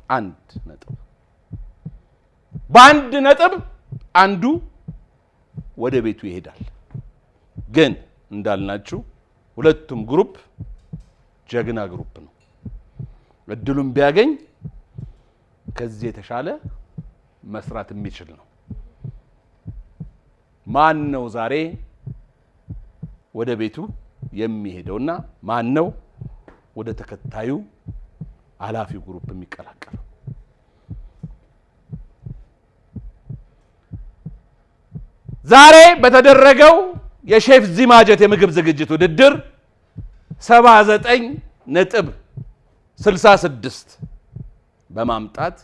አንድ ነጥብ በአንድ ነጥብ አንዱ ወደ ቤቱ ይሄዳል። ግን እንዳልናችሁ ሁለቱም ግሩፕ ጀግና ግሩፕ ነው። እድሉን ቢያገኝ ከዚህ የተሻለ መስራት የሚችል ነው። ማን ነው ዛሬ ወደ ቤቱ የሚሄደውና ማን ነው ወደ ተከታዩ አላፊው ግሩፕ የሚቀላቀለው? ዛሬ በተደረገው የሼፍ ዚማጀት የምግብ ዝግጅት ውድድር 79.66 በማምጣት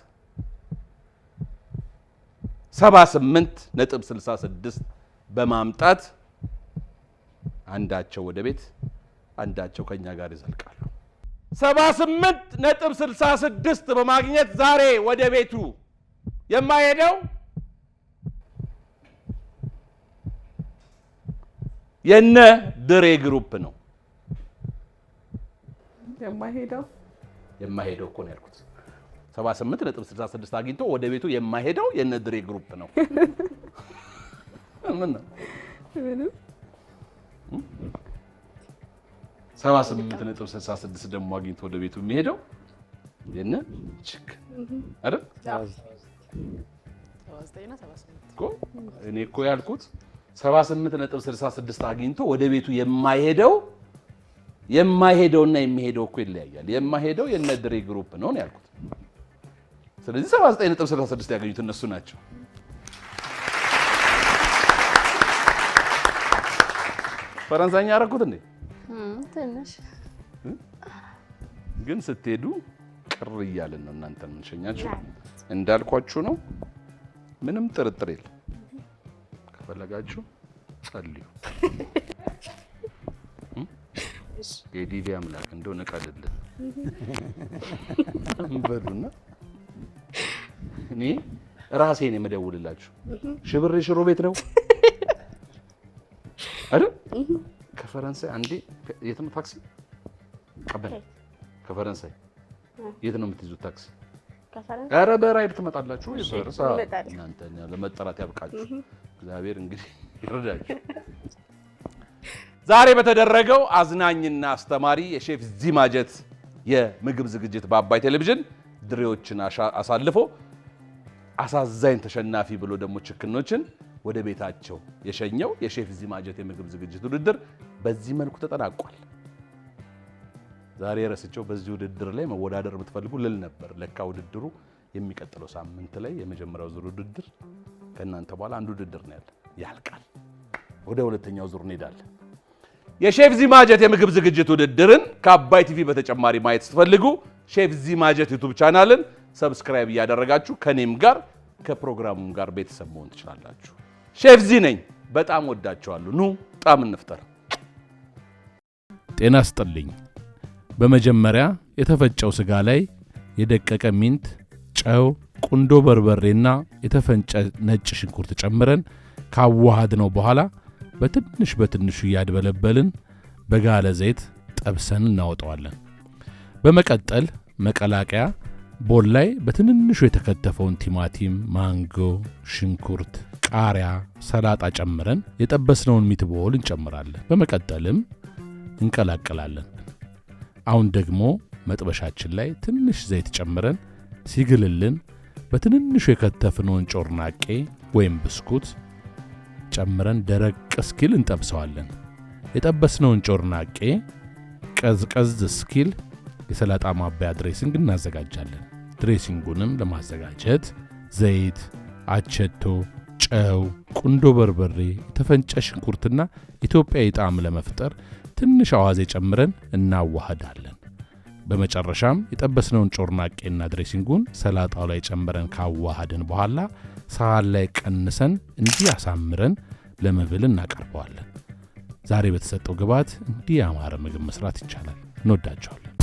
78.66 በማምጣት አንዳቸው ወደ ቤት አንዳቸው ከኛ ጋር ይዘልቃሉ። 78.66 በማግኘት ዛሬ ወደ ቤቱ የማይሄደው የነ ድሬ ግሩፕ ነው። የማይሄደው እኮ ነው ያልኩት። 78.66 አግኝቶ ወደ ቤቱ የማይሄደው የነድሬ ግሩፕ ነው። ምን ነው 78.66 ደግሞ አግኝቶ ወደ ቤቱ የሚሄደው የነ ችክ አይደል? 79 እኮ እኔ እኮ ያልኩት 78.66 አግኝቶ ወደ ቤቱ የማይሄደውና የሚሄደው እኮ ይለያያል። የማይሄደው የነድሬ ግሩፕ ነው ያልኩት። ስለዚህ 79.66 ያገኙት እነሱ ናቸው። ፈረንሳይኛ አደረኩት እንዴ? ትንሽ ግን ስትሄዱ ቅር እያልን ነው እናንተን እንሸኛችሁ። እንዳልኳችሁ ነው። ምንም ጥርጥር የለም። ከፈለጋችሁ ጸልዩ። የዲቪ አምላክ እንደው ነቃልልን በሉና እኔ ራሴን የምደውልላችሁ ሽብሬ ሽሮ ቤት ነው አይደል? ከፈረንሳይ አንዴ የት ነው ታክሲ ቀበል? ከፈረንሳይ የት ነው የምትይዙት ታክሲ? ከፈረንሳይ ኧረ በራይድ ትመጣላችሁ ወይ? በርሳ እናንተ ለመጠራት ያብቃችሁ። እግዚአብሔር እንግዲህ ይረዳችሁ። ዛሬ በተደረገው አዝናኝና አስተማሪ የሼፍ ዚማጀት የምግብ ዝግጅት በአባይ ቴሌቪዥን ድሬዎችን አሳልፎ አሳዛኝ ተሸናፊ ብሎ ደግሞ ችክኖችን ወደ ቤታቸው የሸኘው የሼፍ ዚማጀት የምግብ ዝግጅት ውድድር በዚህ መልኩ ተጠናቋል። ዛሬ ረስቸው በዚህ ውድድር ላይ መወዳደር የምትፈልጉ ልል ነበር። ለካ ውድድሩ የሚቀጥለው ሳምንት ላይ የመጀመሪያው ዙር ውድድር ከእናንተ በኋላ አንድ ውድድር ነው ያልቃል። ወደ ሁለተኛው ዙር እንሄዳለን። የሼፍ ዚማጀት የምግብ ዝግጅት ውድድርን ከአባይ ቲቪ በተጨማሪ ማየት ስትፈልጉ ሼፍ ዚማጀት ዩቲዩብ ቻናልን ሰብስክራይብ እያደረጋችሁ ከኔም ጋር ከፕሮግራሙም ጋር ቤተሰብ መሆን ትችላላችሁ። ሼፍ ዚ ነኝ። በጣም ወዳችኋለሁ። ኑ ጣም እንፍጠር። ጤና ይስጥልኝ። በመጀመሪያ የተፈጨው ስጋ ላይ የደቀቀ ሚንት፣ ጨው፣ ቁንዶ በርበሬና የተፈጨ ነጭ ሽንኩርት ጨምረን ካዋሃድነው በኋላ በትንሹ እያድበለበልን በጋለ ዘይት ጠብሰን እናወጣዋለን። በመቀጠል መቀላቀያ ቦል ላይ በትንሹ የተከተፈውን ቲማቲም፣ ማንጎ፣ ሽንኩርት፣ ቃሪያ፣ ሰላጣ ጨምረን የጠበስነውን ሚትቦል እንጨምራለን። በመቀጠልም እንቀላቀላለን። አሁን ደግሞ መጥበሻችን ላይ ትንሽ ዘይት ጨምረን ሲግልልን በትንሹ የከተፍነውን ጮርናቄ ወይም ብስኩት ጨምረን ደረቅ እስኪል እንጠብሰዋለን። የጠበስነውን ጮርናቄ ቀዝቀዝ እስኪል የሰላጣ ማባያ ድሬሲንግ እናዘጋጃለን። ድሬሲንጉንም ለማዘጋጀት ዘይት፣ አቸቶ፣ ጨው፣ ቁንዶ በርበሬ፣ የተፈጨ ሽንኩርትና ኢትዮጵያዊ ጣዕም ለመፍጠር ትንሽ አዋዜ ጨምረን እናዋህዳለን። በመጨረሻም የጠበስነውን ጮርናቄና ድሬሲንጉን ሰላጣው ላይ ጨምረን ካዋሃድን በኋላ ሳህን ላይ ቀንሰን እንዲህ አሳምረን ለመብል እናቀርበዋለን። ዛሬ በተሰጠው ግብዓት እንዲህ ያማረ ምግብ መስራት ይቻላል። እንወዳቸዋለን።